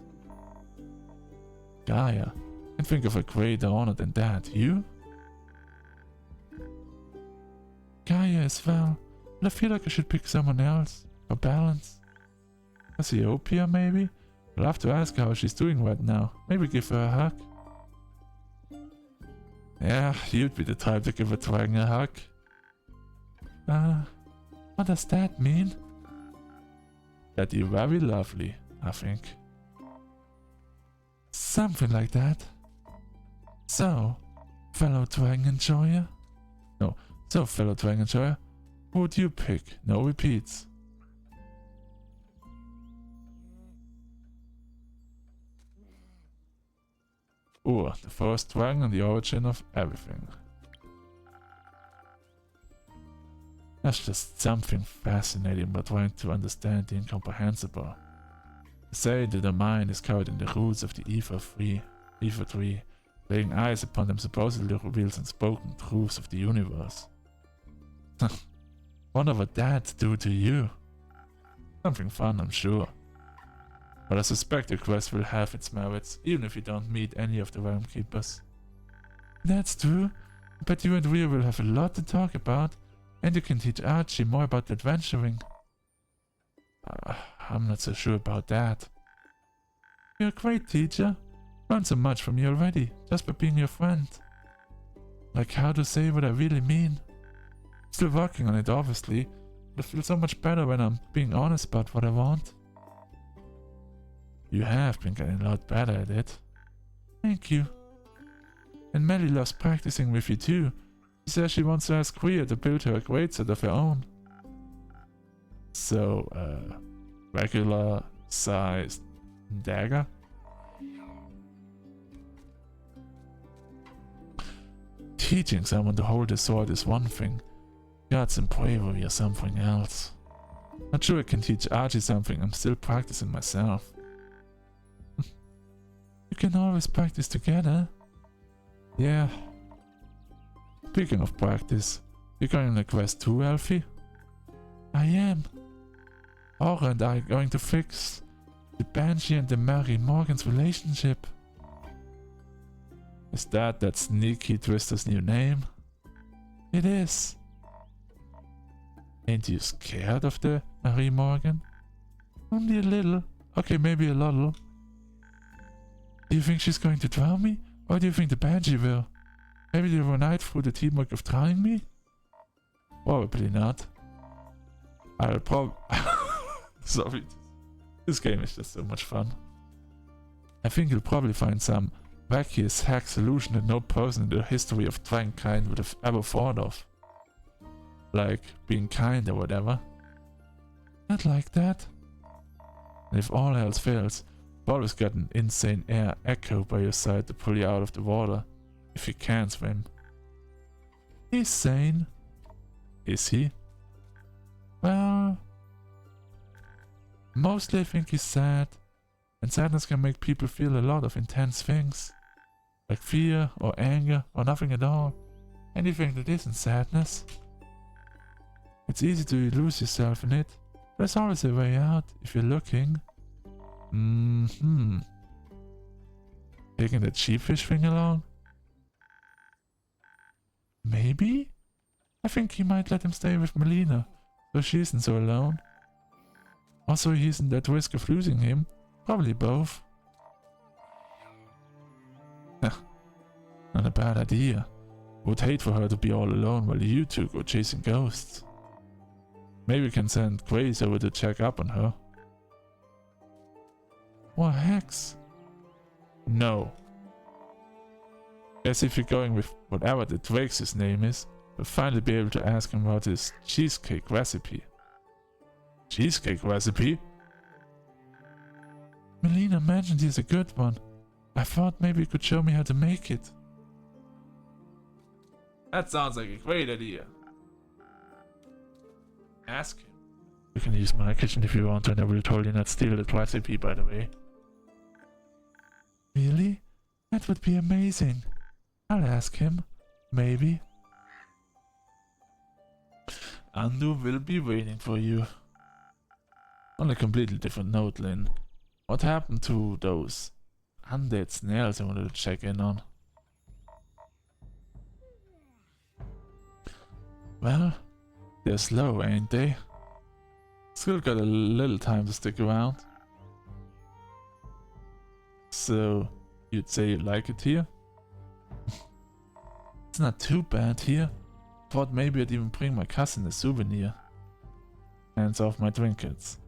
Gaia. Can't think of a greater honor than that. You? Gaia as well. But I feel like I should pick someone else. For balance. Cassiopeia maybe? I'll have to ask her how she's doing right now. Maybe give her a hug. Yeah, you'd be the type to give a dragon a hug. What does that mean? That you're very lovely, I think. Something like that. So, fellow Dragon Enjoyer? No, so fellow Dragon Enjoyer, who would you pick? No repeats. Or the first dragon and the origin of everything. There's just something fascinating about trying to understand the incomprehensible. They say that the mind is covered in the roots of the ether tree, laying eyes upon them supposedly reveals unspoken truths of the universe. Wonder what that do to you? Something fun, I'm sure. But I suspect the quest will have its merits, even if you don't meet any of the realm keepers. That's true, but you and Rio will have a lot to talk about, and you can teach Archie more about adventuring. I'm not so sure about that. You're a great teacher. Learned so much from you already, just by being your friend. Like how to say what I really mean. Still working on it, obviously, but I feel so much better when I'm being honest about what I want. You have been getting a lot better at it. Thank you. And Melly loves practicing with you too. She says she wants to ask Rhea to build her a great set of her own. So, regular sized dagger? Teaching someone to hold a sword is one thing. Guts and bravery are something else. Not sure I can teach Archie something, I'm still practicing myself. You can always practice together. Yeah. Speaking of practice, you're going on a quest too, Elfie? I am. Aura and I are going to fix the Banshee and the Mary Morgan's relationship. Is that sneaky Twister's new name? It is. Ain't you scared of the Marie Morgan? Only a little. Okay, maybe a little. Do you think she's going to drown me? Or do you think the Banshee will? Maybe they will ride through the teamwork of drowning me? Probably not. I'll probably... Sorry. This game is just so much fun. I think you'll probably find some wackiest hack solution that no person in the history of Dragonkind would have ever thought of. Like being kind or whatever. Not like that. And if all else fails, you've always got an insane air echo by your side to pull you out of the water, if you can't swim. He's sane. Is he? Well... mostly I think he's sad. And sadness can make people feel a lot of intense things. Like fear or anger or nothing at all. Anything that isn't sadness. It's easy to lose yourself in it. There's always a way out if you're looking. Taking the cheapfish thing along? Maybe? I think he might let him stay with Melina, so she isn't so alone. Also, he isn't at risk of losing him. Probably both. Not a bad idea. Would hate for her to be all alone while you two go chasing ghosts. Maybe we can send Grace over to check up on her. Or Hex? No. Guess if you're going with whatever the Drake's name is, we'll finally be able to ask him about his cheesecake recipe. Cheesecake recipe? Melina mentioned he's a good one. I thought maybe you could show me how to make it. That sounds like a great idea. Ask him. You can use my kitchen if you want to, and I will totally not steal the recipe, by the way. Really? That would be amazing. I'll ask him. Maybe. Andu will be waiting for you. On a completely different note, Lynn. What happened to those undead snails I wanted to check in on? Well, they're slow, ain't they? Still got a little time to stick around. So, you'd say you like it here? It's not too bad here. Thought maybe I'd even bring my cousin a souvenir. Hands off my trinkets.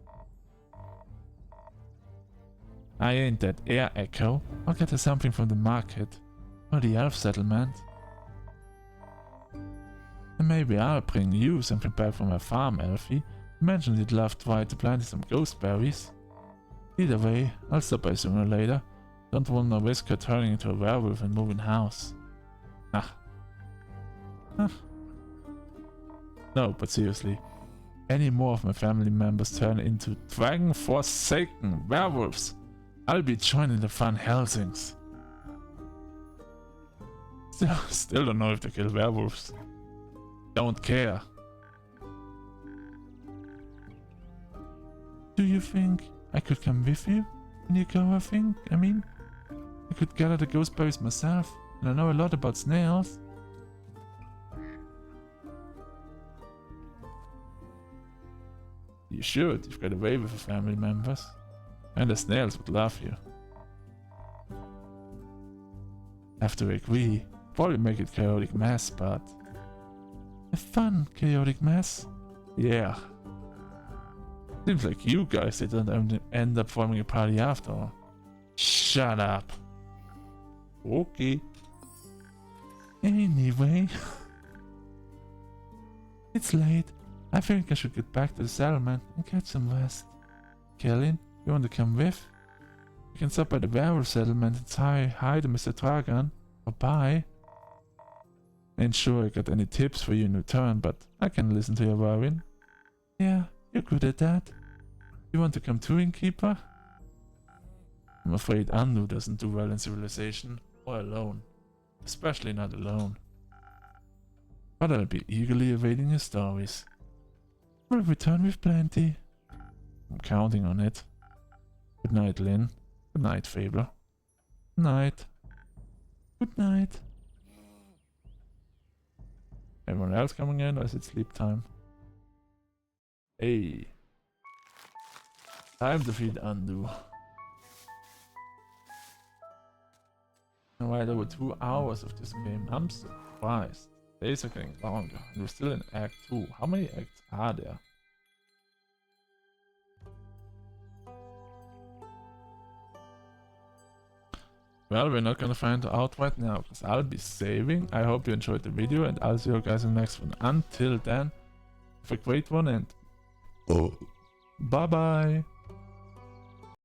I ain't that air echo. I'll get her something from the market. Or the elf settlement. And maybe I'll bring you something back from my farm, Elfie. You mentioned you'd love to try to plant some gooseberries. Either way, I'll stop by sooner or later. Don't want to risk her turning into a werewolf and moving house. No, but seriously. Any more of my family members turn into dragon-forsaken werewolves, I'll be joining the fun Helsings. Still don't know if they kill werewolves. Don't care. Do you think I could come with you when you go, I mean, I could gather the gooseberries myself, and I know a lot about snails. You should, you've got away with the family members. And the snails would love you. Have to agree, probably make it chaotic mess, but... a fun chaotic mess? Yeah. Seems like you guys didn't end up forming a party after all. Shut up. Okay. Anyway. It's late. I think I should get back to the settlement and get some rest. Kellen, you want to come with? You can stop by the werewolf settlement and say hi to Mr. Dragon. Or bye. Ain't sure I got any tips for you in return, but I can listen to your worrying. Yeah, you're good at that. You want to come too, Innkeeper? I'm afraid Anu doesn't do well in civilization, or alone. Especially not alone. But I'll be eagerly awaiting your stories. We'll return with plenty. I'm counting on it. Good night, Lynn. Good night, Fable. Good night. Good night. Everyone else coming in, or is it sleep time? Hey. Time to feed Undo. Right, over 2 hours of this game. I'm surprised. Days are getting longer. And we're still in Act 2. How many acts are there? Well, we're not gonna find out right now, because I'll be saving. I hope you enjoyed the video, and I'll see you guys in the next one. Until then, have a great one, and bye bye.